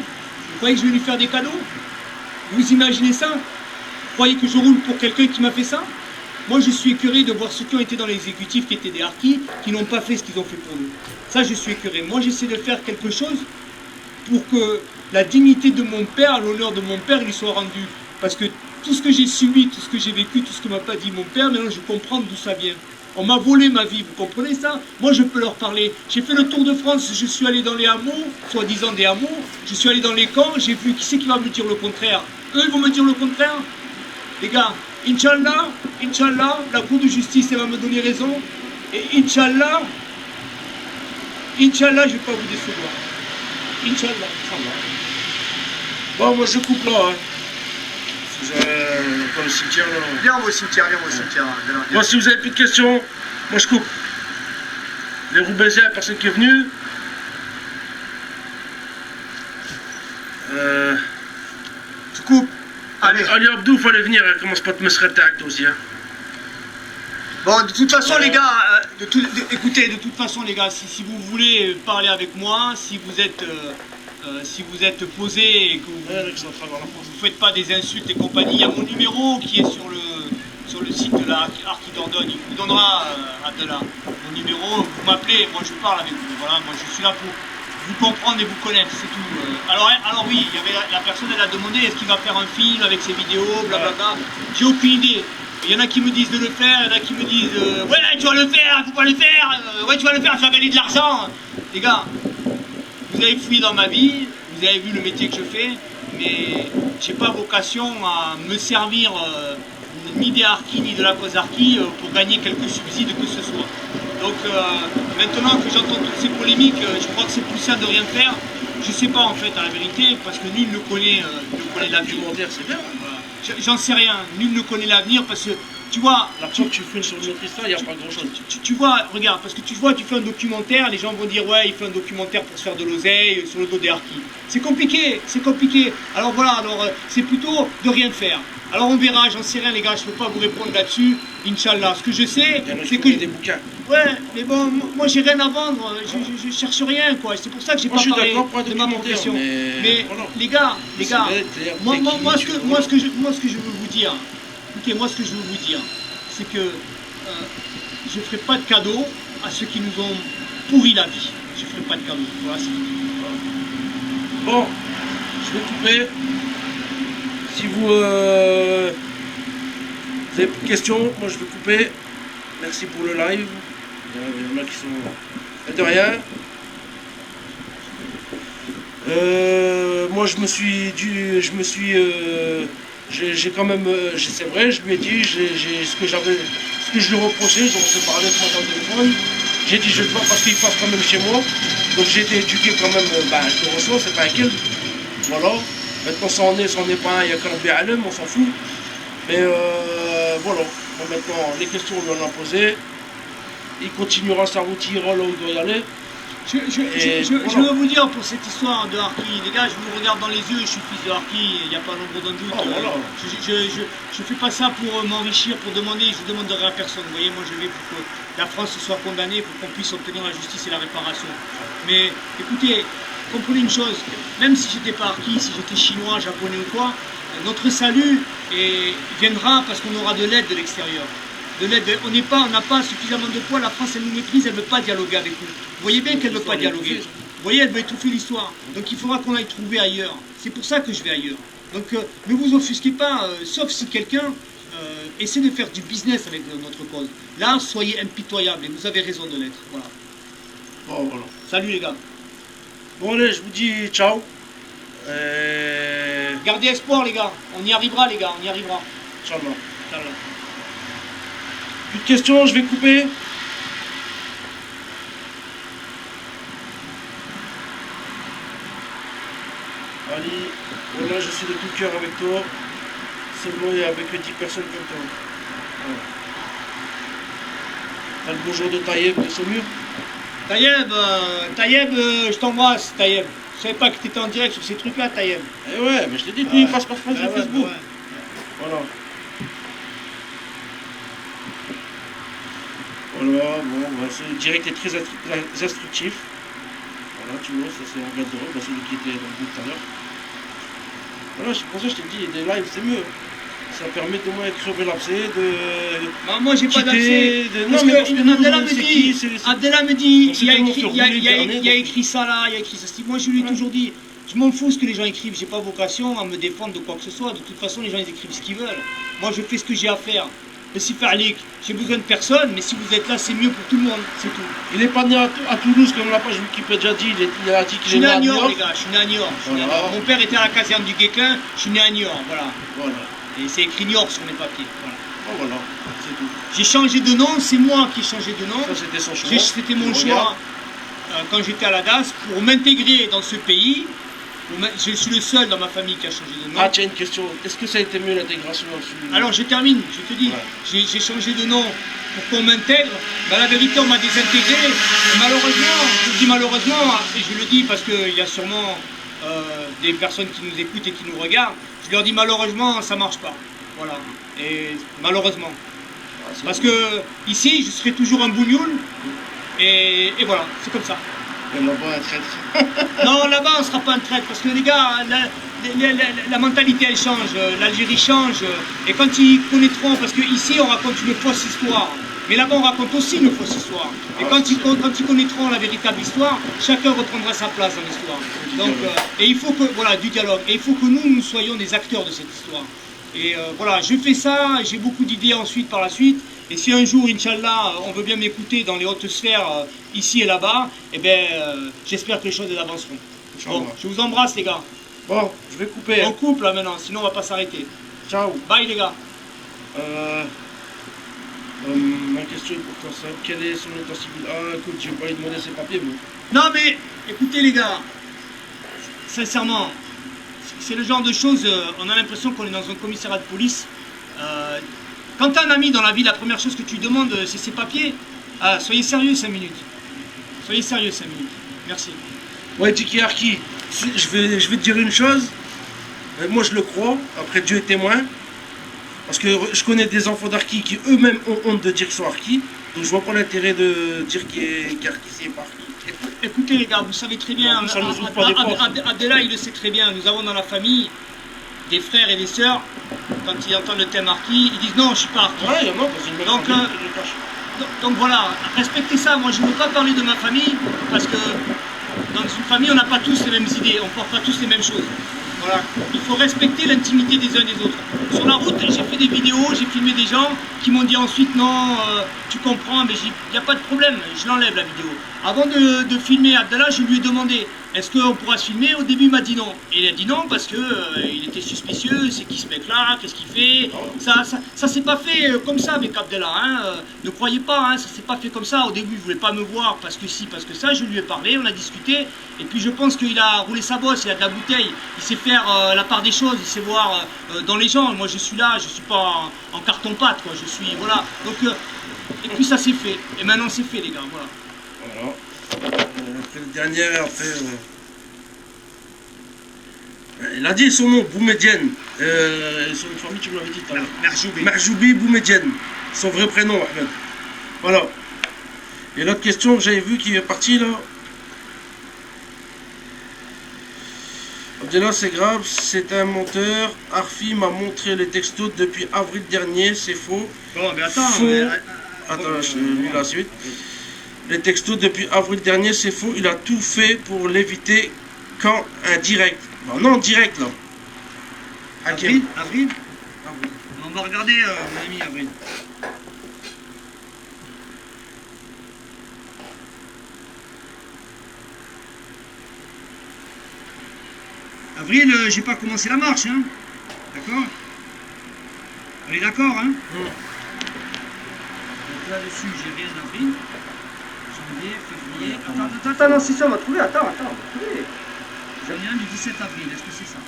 Vous croyez que je vais lui faire des cadeaux? Vous imaginez ça? Vous croyez que je roule pour quelqu'un qui m'a fait ça? Moi, je suis écœuré de voir ceux qui ont été dans l'exécutif, qui étaient des harkis, qui n'ont pas fait ce qu'ils ont fait pour nous. Ça, je suis écœuré. Moi, j'essaie de faire quelque chose pour que la dignité de mon père, l'honneur de mon père, il lui soit rendu. Parce que tout ce que j'ai subi, tout ce que j'ai vécu, tout ce que m'a pas dit mon père, maintenant, je comprends d'où ça vient. On m'a volé ma vie, vous comprenez ça? Moi, je peux leur parler. J'ai fait le tour de France, je suis allé dans les hameaux, soi-disant des hameaux, je suis allé dans les camps, j'ai vu qui c'est qui va me dire le contraire. Eux, ils vont me dire le contraire? Les gars, Inch'Allah, la Cour de justice, elle va me donner raison. Et Inch'Allah, je ne vais pas vous décevoir. Inch'Allah. Bon, moi, je coupe là. Hein. Pour le cimetière, là. Viens au cimetière. Moi, si vous avez plus de questions, moi, je coupe. Les Roubaisiens, personne qui est venu. Tu coupes. Allez. Ali Abdou, il fallait venir, elle commence pas à te me sereter avec toi aussi. Hein. Bon, de toute façon, les gars, écoutez, de toute façon, les gars, si vous voulez parler avec moi, si vous êtes posé et que vous ne faites pas des insultes et compagnie, il y a mon numéro qui est sur le site de la Arki Dordogne. Il vous donnera, Abdellah, mon numéro, vous m'appelez, moi je parle avec vous. Voilà, moi je suis là pour vous comprendre et vous connaître, c'est tout. Alors oui, il y avait la personne, elle a demandé est-ce qu'il va faire un film avec ses vidéos, blablabla. J'ai aucune idée. Il y en a qui me disent de le faire, il y en a qui me disent ouais, tu vas le faire, faut pas le faire, ouais, tu vas le faire, tu vas gagner de l'argent. Les gars, vous avez fouillé dans ma vie, vous avez vu le métier que je fais, mais j'ai pas vocation à me servir ni des harkis ni de la cause harki pour gagner quelques subsides que ce soit. Donc maintenant que j'entends toutes ces polémiques, je crois que c'est plus ça de rien faire. Je sais pas en fait à la vérité, parce que nul ne connaît l'avenir. C'est bien. Voilà. J'en sais rien, nul ne connaît l'avenir parce que tu vois, La preuve, tu filmes sur notre histoire, il n'y a pas grand chose. tu vois, regarde, parce que tu vois, tu fais un documentaire, les gens vont dire ouais, il fait un documentaire pour se faire de l'oseille sur le dos des harkis. C'est compliqué, c'est compliqué. Alors voilà, alors c'est plutôt de rien faire. Alors on verra, j'en sais rien les gars, je ne peux pas vous répondre là-dessus, Inch'Allah. Ce que je sais, c'est que... des bouquins. Ouais, mais bon, moi j'ai rien à vendre, je cherche rien quoi, c'est pour ça que j'ai pas parlé de ma profession. Mais voilà. les gars, moi ce que je veux vous dire, écoutez, moi ce que je veux vous dire, c'est que je ferai pas de cadeau à ceux qui nous ont pourri la vie. Je ferai pas de cadeau, voilà, c'est tout. Bon, je vais couper. Si vous avez plus de questions, moi je vais couper. Merci pour le live. Il y en a qui sont... De rien. Moi j'ai quand même, c'est vrai, je lui ai dit, ce que je lui reprochais, on s'est parlé ce matin au téléphone. J'ai dit je vais pas parce qu'il passe quand même chez moi. Donc j'ai été éduqué quand même, je le reçois, c'est pas un kill. Voilà. Maintenant ça en est pas un, il y a qu'un BLM, on s'en fout. Mais voilà. Bon, maintenant les questions on lui en a posé. Il continuera sa route, il ira là où il doit y aller. Je veux vous dire pour cette histoire de Harki, les gars, je vous regarde dans les yeux, je suis fils de Harki, il n'y a pas nombre d'un doute. Oh, voilà. Je fais pas ça pour m'enrichir, pour demander, je ne demanderai à personne. Vous voyez, moi je vais pour que la France soit condamnée, pour qu'on puisse obtenir la justice et la réparation. Mais écoutez, comprenez une chose, même si j'étais pas Harki, si j'étais chinois, japonais ou quoi, notre salut viendra parce qu'on aura de l'aide de l'extérieur. On n'a pas suffisamment de poids, la France elle nous méprise, elle ne veut pas dialoguer avec nous. Vous voyez bien qu'elle ne veut pas dialoguer. Vous voyez, elle veut étouffer l'histoire. Donc il faudra qu'on aille trouver ailleurs. C'est pour ça que je vais ailleurs. Donc ne vous offusquez pas, sauf si quelqu'un essaie de faire du business avec notre cause. Là, soyez impitoyables et vous avez raison de l'être. Voilà. Bon, voilà. Salut les gars. Bon allez, je vous dis ciao. Gardez espoir les gars. On y arrivera les gars, on y arrivera. Inch'Allah. Plus de questions, je vais couper. Ali, voilà, je suis de tout cœur avec toi. Seulement et avec 10 personnes comme toi. Voilà. T'as le bonjour de Taïeb de Saumur. Taïeb, je t'embrasse, Taïeb. Je savais pas que tu étais en direct sur ces trucs-là, Taïeb. Eh ouais, mais je t'ai dit, puis il passe par Facebook. Ouais. Voilà. Voilà, bon, ce direct est très instructif. Voilà, tu vois, ça c'est un gars de celui qui était dans le bout tout à l'heure. Voilà, c'est pour ça que je t'ai dit, des lives c'est mieux. Ça permet de moins être relapsé, de... moi j'ai pas d'accès. Non, mais parce que Abdallah me dit, il y a écrit ça là, il y a écrit ça. Moi je lui ai toujours dit, je m'en fous ce que les gens écrivent, j'ai pas vocation à me défendre de quoi que ce soit. De toute façon, les gens ils écrivent ce qu'ils veulent. Moi je fais ce que j'ai à faire. Mais si Farlik, j'ai besoin de personne, mais si vous êtes là, c'est mieux pour tout le monde, c'est tout. Il n'est pas né à Toulouse, comme la page Wikipédia dit, il a dit qu'il est né à Niort. Les gars, je suis né à Niort. Mon père était à la caserne du Guesclin, je suis né à Niort, voilà. Et c'est écrit Niort sur mes papiers, voilà. Oh, voilà, c'est tout. J'ai changé de nom, c'est moi qui ai changé de nom. Ça, c'était son choix. C'était mon choix quand j'étais à la DAS pour m'intégrer dans ce pays. Je suis le seul dans ma famille qui a changé de nom. Ah, tiens, une question. Est-ce que ça a été mieux l'intégration dans ce... Alors, je termine, je te dis. Ouais. J'ai changé de nom pour qu'on m'intègre. Ben, la vérité, on m'a désintégré. Et malheureusement, je dis malheureusement, et je le dis parce qu'il y a sûrement des personnes qui nous écoutent et qui nous regardent. Je leur dis malheureusement, ça marche pas. Voilà. Et malheureusement. Parce que ici, je serai toujours un bougnoul. Et voilà, c'est comme ça. Et là-bas, un traître. Non, là-bas, on ne sera pas un traître. Parce que les gars, la mentalité, elle change. L'Algérie change. Et quand ils connaîtront, parce qu'ici, on raconte une fausse histoire. Mais là-bas, on raconte aussi une fausse histoire. Et quand ils connaîtront la véritable histoire, chacun reprendra sa place dans l'histoire. Donc, et il faut que, voilà, du dialogue. Et il faut que nous soyons des acteurs de cette histoire. Et voilà, je fais ça, j'ai beaucoup d'idées ensuite par la suite. Et si un jour, Inch'Allah, on veut bien m'écouter dans les hautes sphères, ici et là-bas, eh bien, j'espère que les choses avanceront. Bon, je vous embrasse, les gars. Bon, je vais couper. On coupe là maintenant, sinon on va pas s'arrêter. Ciao. Bye, les gars. Ma question est pourtant simple. Quel est son état civil? Ah, écoute, je vais pas lui demander ses papiers, mais... Non, mais, écoutez, les gars, sincèrement, c'est le genre de choses, on a l'impression qu'on est dans un commissariat de police. Quand tu as un ami dans la vie, la première chose que tu lui demandes, c'est ses papiers. Ah, soyez sérieux 5 minutes. Soyez sérieux 5 minutes. Merci. Ouais, Tiki Arki, je vais te dire une chose. Moi, je le crois. Après, Dieu est témoin. Parce que je connais des enfants d'Arki qui eux-mêmes ont honte de dire qu'ils sont Arki. Donc, je vois pas l'intérêt de dire qu'Arki, c'est pas Arki. Écoutez les gars, vous savez très bien, Ça nous ouvre pas des portes. Abdellah il le sait très bien, nous avons dans la famille des frères et des sœurs, quand ils entendent le thème Arki, ils disent non, je suis pas Arki. Ouais, il y en a dans une même Donc, famille, donc voilà, respectez ça. Moi je ne veux pas parler de ma famille parce que dans une famille on n'a pas tous les mêmes idées, on ne porte pas tous les mêmes choses. Voilà. Il faut respecter l'intimité des uns des autres. Sur la route, j'ai fait des vidéos, j'ai filmé des gens qui m'ont dit ensuite non, tu comprends, mais il n'y a pas de problème, je l'enlève la vidéo. Avant de filmer Abdallah, je lui ai demandé est-ce qu'on pourra se filmer. Au début il m'a dit non. Et il a dit non parce que il était suspicieux, c'est qui ce mec là, qu'est-ce qu'il fait. Ça s'est pas fait comme ça avec Abdallah, hein. Ne croyez pas, hein, ça s'est pas fait comme ça. Au début il voulait pas me voir parce que si, parce que ça, je lui ai parlé, on a discuté. Et puis je pense qu'il a roulé sa bosse, il a de la bouteille, il sait faire la part des choses, il sait voir dans les gens. Moi je suis là, je suis pas en carton-pâte, quoi, je suis, voilà. Donc, et puis ça s'est fait, et maintenant c'est fait les gars, voilà. Voilà. Après le dernier, il a dit son nom, Boumedienne. Son famille, tu me l'avais dit tout à l'heure. Merjoubi. Merjoubi Boumedienne. Son vrai prénom, Ahmed. Voilà. Et l'autre question que j'avais vue qui est partie là. Abdallah, c'est grave, c'est un menteur. Arfi m'a montré les textos depuis avril dernier, c'est faux. Bon, mais attends. Faux. Attends, je lis la suite. Les textos depuis avril dernier, c'est faux. Il a tout fait pour l'éviter quand un direct. Non, direct là. Avril. On va regarder, mon ami Avril. Avril, j'ai pas commencé la marche, hein. D'accord? On est d'accord, hein? Donc là-dessus, j'ai rien d'avril. Janvier, février. Attends, non, c'est ça, on va trouver. Attends, on va trouver. J'en ai un du 17 avril, est-ce que c'est ça?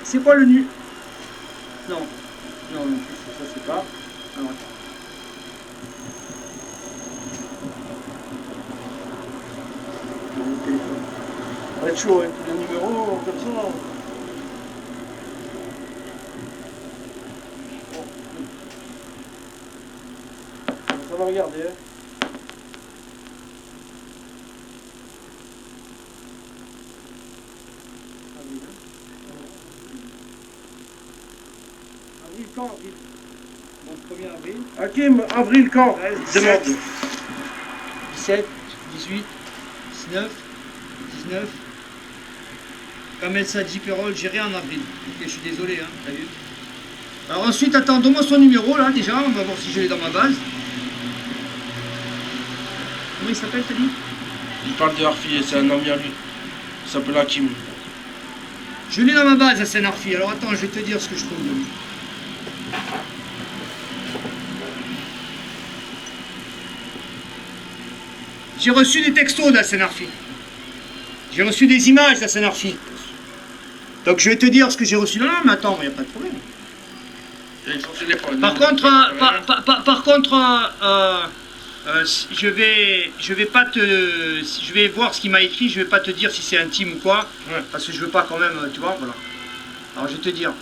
C'est quoi le nu? Non, ça c'est pas. Alors, attends. Ça va être chaud, hein. Les numéros comme ça. Ça va regarder, hein. Avril quand, avril? Donc 1er avril. Hakim, avril quand? 17, 18, 19, 19. Kamel Sadji Perol, j'ai rien en avril. Ok, je suis désolé, hein, t'as vu. Alors ensuite, attends, donne-moi son numéro là déjà, on va voir si je l'ai dans ma base. Comment il s'appelle, t'as dit? Il parle de Harfi, c'est un ami à lui. Il s'appelle Hakim. Je l'ai dans ma base, Hassan Harfi. Alors attends, je vais te dire ce que je trouve de lui. J'ai reçu des textos d'Hassan Harfi. J'ai reçu des images d'Hassan Harfi. Donc je vais te dire ce que j'ai reçu. Non, mais attends, il n'y a pas de problème. Par contre, je vais voir ce qu'il m'a écrit. Je vais pas te dire si c'est intime ou quoi, ouais. Parce que je veux pas quand même, tu vois, voilà. Alors je vais te dire.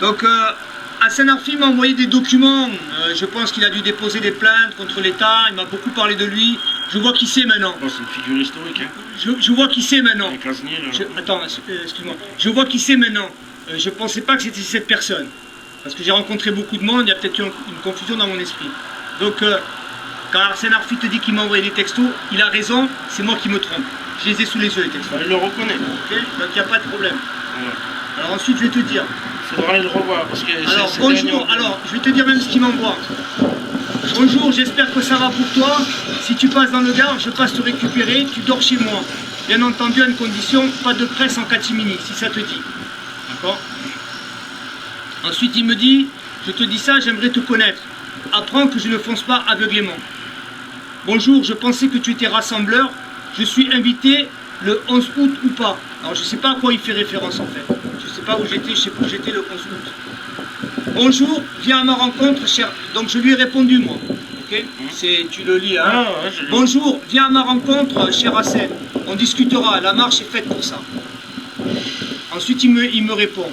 Donc Hassan Harfi m'a envoyé des documents. Je pense qu'il a dû déposer des plaintes contre l'État. Il m'a beaucoup parlé de lui. Je vois qui c'est maintenant. Bon, c'est une figure historique, hein. Je vois qui c'est maintenant. Attends, excuse-moi. Je vois qui c'est maintenant. Je pensais pas que c'était cette personne. Parce que j'ai rencontré beaucoup de monde, il y a peut-être eu une confusion dans mon esprit. Donc, quand Hassan Harfi te dit qu'il m'a envoyé des textos, il a raison, c'est moi qui me trompe. Je les ai sous les yeux, les textos. Il le reconnaît. Okay, donc, il n'y a pas de problème. Ouais. Alors, ensuite, je vais te dire. Il faudra aller le revoir. Parce que alors, bonjour. Alors, je vais te dire même ce qu'il m'envoie. Bonjour, j'espère que ça va pour toi. Si tu passes dans le Gard, je passe te récupérer, tu dors chez moi. Bien entendu, à une condition, pas de presse en catimini, si ça te dit. D'accord? Ensuite, il me dit, je te dis ça, j'aimerais te connaître. Apprends que je ne fonce pas aveuglément. Bonjour, je pensais que tu étais rassembleur. Je suis invité le 11 août ou pas. Alors je ne sais pas à quoi il fait référence en fait. Je ne sais pas où j'étais, je sais pas où j'étais le 11 août. Bonjour, viens à ma rencontre, cher. Donc je lui ai répondu moi. Ok, tu le lis, hein. Ah, ouais, Bonjour, viens à ma rencontre, cher Hassan. On discutera, la marche est faite pour ça. Ensuite il me répond.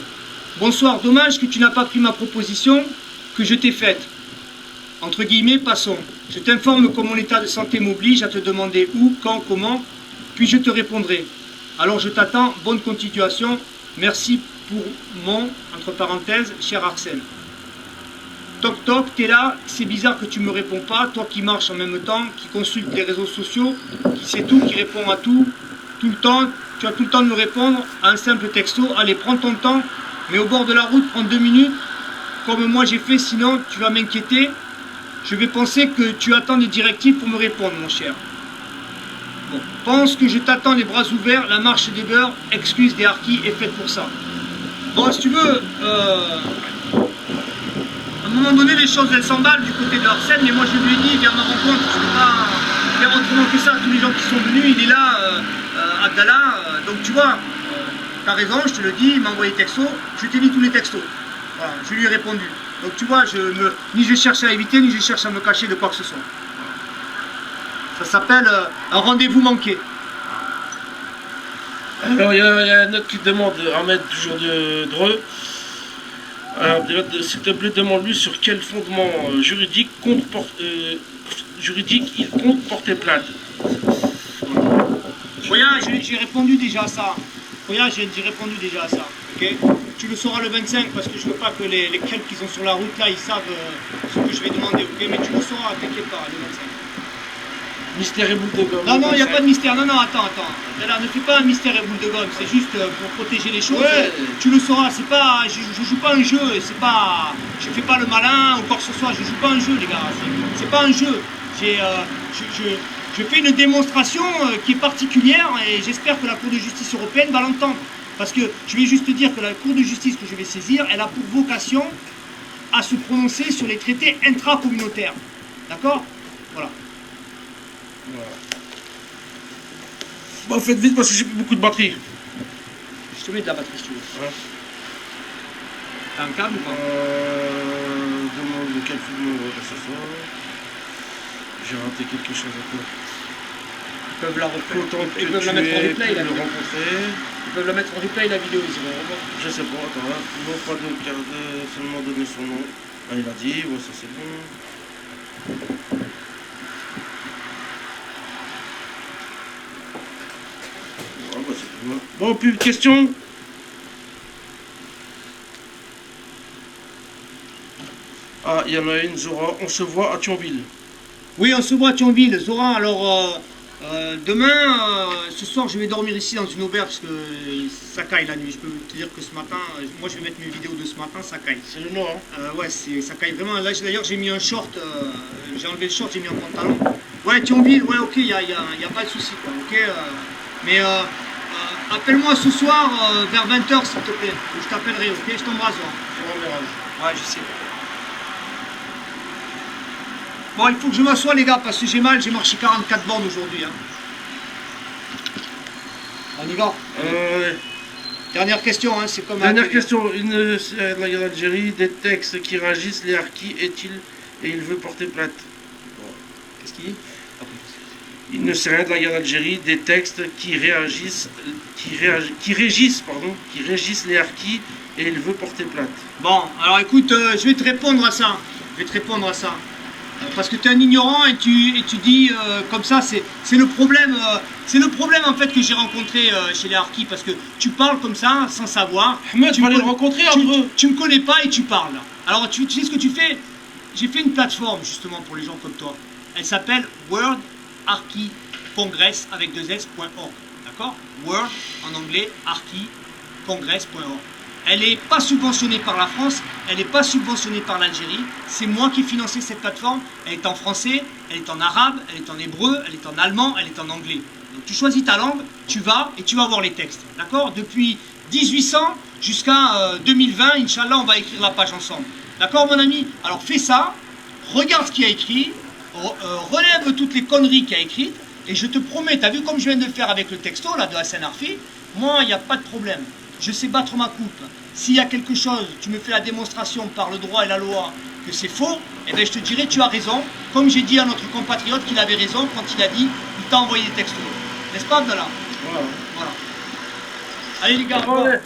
Bonsoir, dommage que tu n'as pas pris ma proposition que je t'ai faite. Entre guillemets, passons. Je t'informe que mon état de santé m'oblige à te demander où, quand, comment, puis je te répondrai. Alors je t'attends, bonne continuation. Merci pour mon, entre parenthèses, cher Arsène. Toc toc, t'es là, c'est bizarre que tu me réponds pas, toi qui marches en même temps, qui consulte les réseaux sociaux, qui sait tout, qui répond à tout, tout le temps, tu as tout le temps de me répondre à un simple texto. Allez, prends ton temps, mais au bord de la route, prends 2 minutes, comme moi j'ai fait, sinon tu vas m'inquiéter. Je vais penser que tu attends des directives pour me répondre, mon cher. Bon, pense que je t'attends les bras ouverts, la marche des beurs, excuse des harkis est faite pour ça. Bon, si tu veux, à un moment donné, les choses, elles s'emballent du côté de Arsène, mais moi je lui ai dit, viens à ma rencontre, je ne peux pas faire autrement que ça. Tous les gens qui sont venus, il est là, Abdallah, donc tu vois, t'as raison, je te le dis, il m'a envoyé texto, je t'ai dit tous les textos. Voilà, je lui ai répondu. Donc tu vois, ni je cherche à éviter, ni je cherche à me cacher de quoi que ce soit. Ça s'appelle un rendez-vous manqué. Alors il y a un autre qui demande, Ahmed, toujours de Dreux. Alors, s'il te plaît, demande-lui sur quel fondement juridique il compte porter plainte. Regarde, j'ai répondu déjà à ça. Regarde, j'ai répondu déjà à ça. Okay, tu le sauras le 25 parce que je veux pas que les quelques qui sont sur la route là, ils savent ce que je vais demander. Ok, mais tu le sauras, t'inquiète pas, le 25. Mystère et boule de gomme. Non, il n'y a pas de mystère. Non, attends. Là, ne fais pas un mystère et boule de gomme. C'est juste pour protéger les choses. Ouais. Tu le sauras. C'est pas, je joue pas un jeu. C'est pas, je fais pas le malin ou quoi que ce soit. Je joue pas un jeu, les gars. C'est pas un jeu. Je fais une démonstration qui est particulière et j'espère que la Cour de justice européenne va l'entendre. Parce que je vais juste te dire que la Cour de justice que je vais saisir, elle a pour vocation à se prononcer sur les traités intracommunautaires. D'accord? Voilà. Bon, faites vite parce que j'ai plus beaucoup de batterie. Je te mets de la batterie si tu veux. Ouais. T'as un câble ou pas? Demande de quel film ce soir. J'ai raté quelque chose encore. Ils peuvent la replay. Autant que Ils peuvent tu la mettre en aies replay pu la le vidéo. rencontrer. Ils peuvent la mettre en replay la vidéo, ils vont revoir. Je sais pas, attends, là. Non, pas de carte, seulement donner son nom. Ah, il a dit, ouais, ça c'est bon. Ah, bah, c'est bon. Bon, plus de questions? Ah, il y en a une, Zora. On se voit à Thionville. Oui, on se voit à Thionville. Zora, alors demain, ce soir, je vais dormir ici dans une auberge parce que ça caille la nuit. Je peux te dire que ce matin, moi je vais mettre mes vidéos de ce matin, ça caille. C'est le Nord, hein? Ouais, ça caille vraiment. Là, d'ailleurs, j'ai mis un short, j'ai enlevé le short, j'ai mis un pantalon. Ouais, Thionville, ouais, ok, il n'y a pas de souci, quoi, ok. Mais appelle-moi ce soir vers 20h, s'il te plaît. Je t'appellerai, ok. Je t'embrasse, ouais, je sais. Bon, il faut que je m'assoie, les gars, parce que j'ai mal, j'ai marché 44 bornes aujourd'hui. Hein. On y va. Ouais. Dernière question, hein, c'est comme... Dernière question. Une de la guerre d'Algérie, des textes qui réagissent, les harkis est-il et il veut porter plainte. Qu'est-ce qu'il dit? Il ne sait rien de la guerre d'Algérie, des textes qui régissent les harkis et il veut porter plainte. Bon, alors écoute, je vais te répondre à ça. Parce que tu es un ignorant et tu dis comme ça, c'est le problème en fait que j'ai rencontré chez les harkis, parce que tu parles comme ça sans savoir. Ahmed, tu vas aller le rencontrer un peu. Tu me connais pas et tu parles. Alors tu sais ce que tu fais? J'ai fait une plateforme justement pour les gens comme toi. Elle s'appelle World Harki Congress avec 2s.org. D'accord? World en anglais, Harki Congress.org. Elle n'est pas subventionnée par la France, elle n'est pas subventionnée par l'Algérie. C'est moi qui ai financé cette plateforme. Elle est en français, elle est en arabe, elle est en hébreu, elle est en allemand, elle est en anglais. Donc tu choisis ta langue, tu vas et tu vas voir les textes. D'accord? Depuis 1800 jusqu'à 2020, Inch'Allah, on va écrire la page ensemble. D'accord, mon ami? Alors fais ça, regarde ce qu'il y a écrit, relève toutes les conneries qu'il a écrites, et je te promets, tu as vu comme je viens de le faire avec le texto là, de Hassan Arfi, moi, il n'y a pas de problème. Je sais battre ma coupe. S'il y a quelque chose, tu me fais la démonstration par le droit et la loi que c'est faux, eh bien je te dirai, tu as raison. Comme j'ai dit à notre compatriote qu'il avait raison quand il a dit, il t'a envoyé des textos. N'est-ce pas, Abdallah? Voilà. Allez les gars, on va. Allez,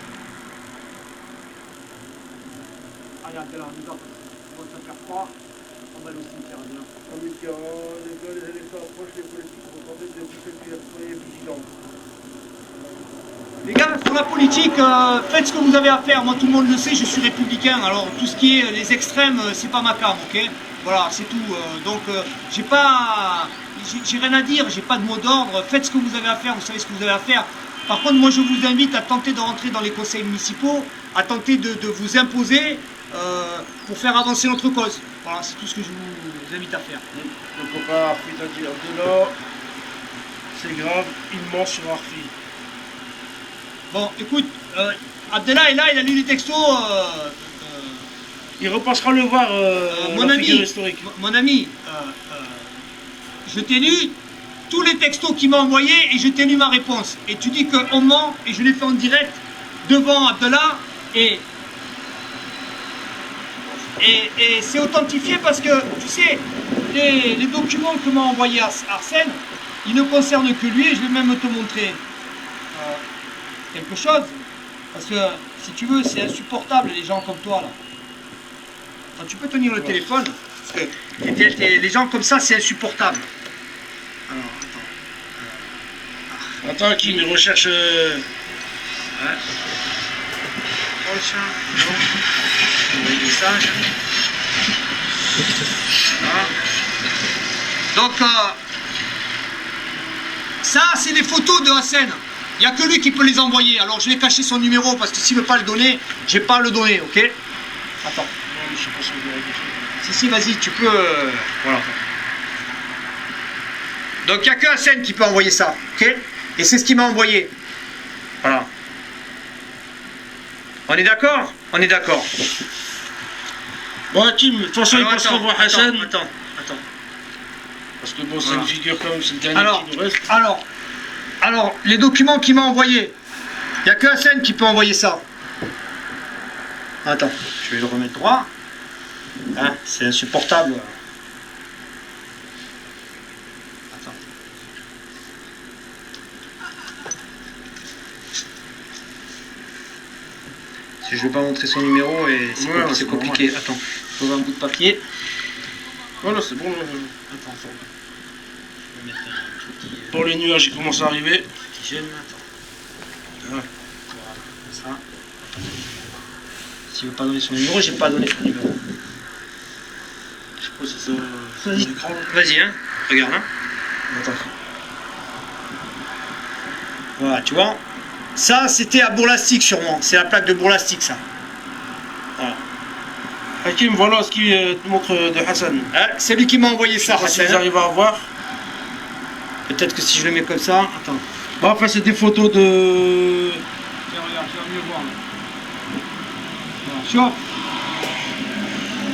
Abdallah, on va se faire froid. On va aller au cimetière, Abdallah. Les élections approchent, les politiques vont tenter de soyez vigilants. Les gars, sur la politique, faites ce que vous avez à faire. Moi, tout le monde le sait, je suis républicain. Alors, tout ce qui est les extrêmes, c'est pas ma came, ok? Voilà, c'est tout. Donc, j'ai rien à dire, j'ai pas de mot d'ordre. Faites ce que vous avez à faire, vous savez ce que vous avez à faire. Par contre, moi, je vous invite à tenter de rentrer dans les conseils municipaux, à tenter de vous imposer pour faire avancer notre cause. Voilà, c'est tout ce que je vous invite à faire. Le copain Arfi t'a dit Abdallah, c'est grave, il ment sur Arfi. Bon, écoute, Abdallah est là, il a lu les textos. Il repassera le voir, mon ami, historique. Mon ami, je t'ai lu tous les textos qu'il m'a envoyés et je t'ai lu ma réponse. Et tu dis qu'on ment et je l'ai fait en direct devant Abdallah et c'est authentifié parce que, tu sais, les documents que m'a envoyé Arsène, ils ne concernent que lui et je vais même te montrer quelque chose. Parce que, si tu veux, c'est insupportable les gens comme toi là. Enfin, tu peux tenir le téléphone, parce que les gens comme ça, c'est insupportable. Alors, attends, qui me recherche... Ouais. Envoyer message. Voilà. Donc, ça, c'est des photos de Hassan. Il n'y a que lui qui peut les envoyer. Alors, je vais cacher son numéro parce que s'il ne veut pas le donner, je vais pas le donner, ok? Attends. Non, je sais pas si vous verrez quelque chose. Si, vas-y, tu peux... Voilà. Donc, il n'y a que Hassan qui peut envoyer ça, ok? Et c'est ce qu'il m'a envoyé. Voilà. On est d'accord? On est d'accord. Bon, Hakim, de toute façon, il passera voir Hassan. Attends. Parce que bon, c'est une figure quand même, c'est le dernier qui nous reste. Alors, les documents qu'il m'a envoyés, il n'y a que Hassan qui peut envoyer ça. Attends, je vais le remettre droit. Hein, c'est insupportable. Attends. Si je ne vais pas montrer son numéro et c'est compliqué. Normal. Attends, je vais un bout de papier. Voilà, c'est bon. Attends. Je vais mettre un petit... Pour les nuages, ils commencent à arriver. Petit gène, attends. Ouais. Voilà, comme ça. S'il ne veut pas donner son numéro, j'ai pas donné son numéro. Je sais pas si ça... Vas-y, vas-y, hein. Regarde, hein. Attends. Voilà, tu vois. Ça, c'était à Bourlastic, sûrement. C'est la plaque de Bourlastic, ça. Voilà. Hakim, voilà ce qu'il te montre de Hassan. Hein, c'est lui qui m'a envoyé ça, Je sais pas si Hassan. vous arrivez à voir. Peut-être que si je le mets comme ça... Attends. Bon, enfin, c'est des photos de... Tiens, regarde, tu vas mieux voir. Voilà, tu vois.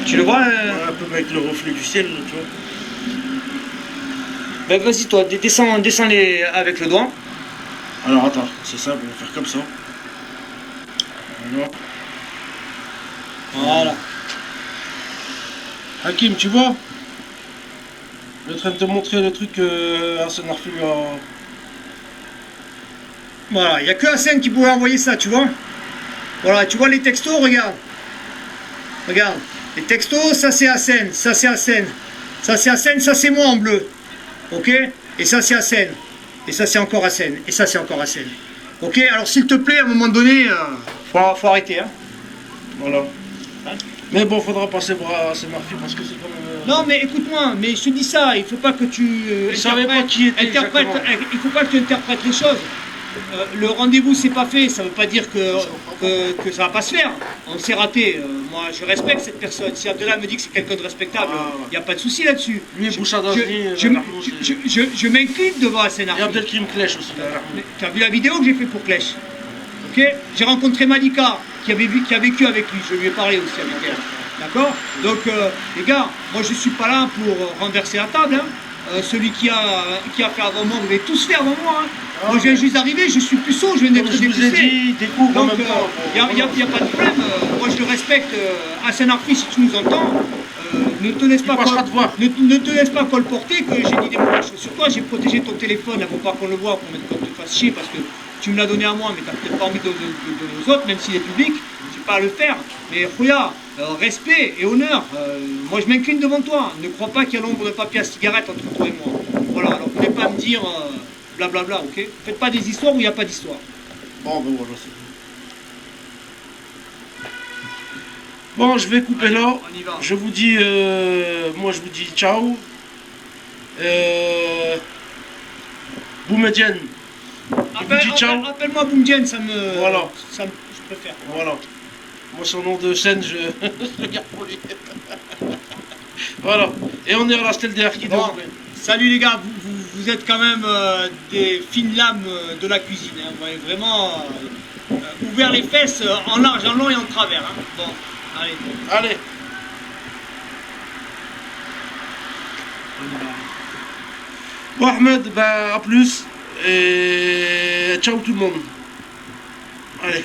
Tu le vois Un peu avec le reflet du ciel, tu vois. Ben vas-y, toi, descends les avec le doigt. Alors, attends, c'est simple, on va faire comme ça. Voilà. Hakim, tu vois? Je suis en train de te montrer le truc que Hassan Arfi lui a... Voilà, il n'y a que Hassan qui pouvait envoyer ça, tu vois. Voilà, tu vois les textos, regarde. Regarde. Les textos, ça c'est Hassan, ça c'est Hassan. Ça c'est Hassan, ça c'est moi en bleu. Ok? Et ça c'est Hassan. Et ça c'est encore Hassan. Et ça c'est encore Hassan. Ok? Alors s'il te plaît, à un moment donné, faut arrêter. Hein? Voilà. Hein? Mais bon, faudra passer pour Hassan Arfi parce que c'est quand même... Non mais écoute-moi, mais je te dis ça, il faut pas que tu Je savais pas qui était interprètes, exactement. il faut pas que tu interprètes les choses. Le rendez-vous c'est pas fait, ça veut pas dire que ça va pas se faire. On s'est raté. Moi je respecte cette personne. Si Abdallah me dit que c'est quelqu'un de respectable, il n'y a pas de souci là-dessus. Lui, Bouchardasri, je m'incline devant Hassan Arfi. et Abdelkrim Klech aussi. Tu as vu la vidéo que j'ai fait pour Klech? Ok? J'ai rencontré Malika qui a vécu avec lui, je lui ai parlé aussi avec elle. D'accord? Donc, les gars, moi je suis pas là pour renverser la table. Hein. Celui qui a fait avant moi, vous allez tous faire avant moi. Hein. Moi, je viens juste d'arriver, je suis puceau, je viens d'être Comme je vous ai dépoussé. dit, découvre en Donc, même temps. il n'y a pas de problème. Moi, je le respecte. Hassan Arfi, si tu nous entends, ne te laisse pas passera te voir. ne te laisse pas colporter que j'ai dit des mauvaises choses sur toi. J'ai protégé ton téléphone, là, pour pas qu'on le voit, pour qu'on te fasse chier, parce que tu me l'as donné à moi, mais tu n'as peut-être pas envie de donner aux autres, même s'il est public. Je n'ai pas à le faire. Mais Khouya, respect et honneur. Moi, je m'incline devant toi. Ne crois pas qu'il y a l'ombre de papier à cigarette entre toi et moi. Voilà, alors venez pas me dire blablabla, ok? Faites pas des histoires où il n'y a pas d'histoire. Bon, ben voilà, c'est bon. Bon, je vais couper là. On y va. Je vous dis, moi je vous dis ciao. Boumedienne. Appelle-moi Boumdienne, ça me. Voilà. Je préfère. Voilà. Moi, son nom de scène, je le garde pour lui. Voilà. Et on est à la stèle derrière qui Bon, dort. salut les gars, vous êtes quand même des fines lames de la cuisine. Hein. Vous m'avez vraiment ouvert les fesses en large, en long et en travers. Hein. Bon, allez. Allez. Bon, Ahmed, ben, à plus. Et ciao tout le monde. Allez.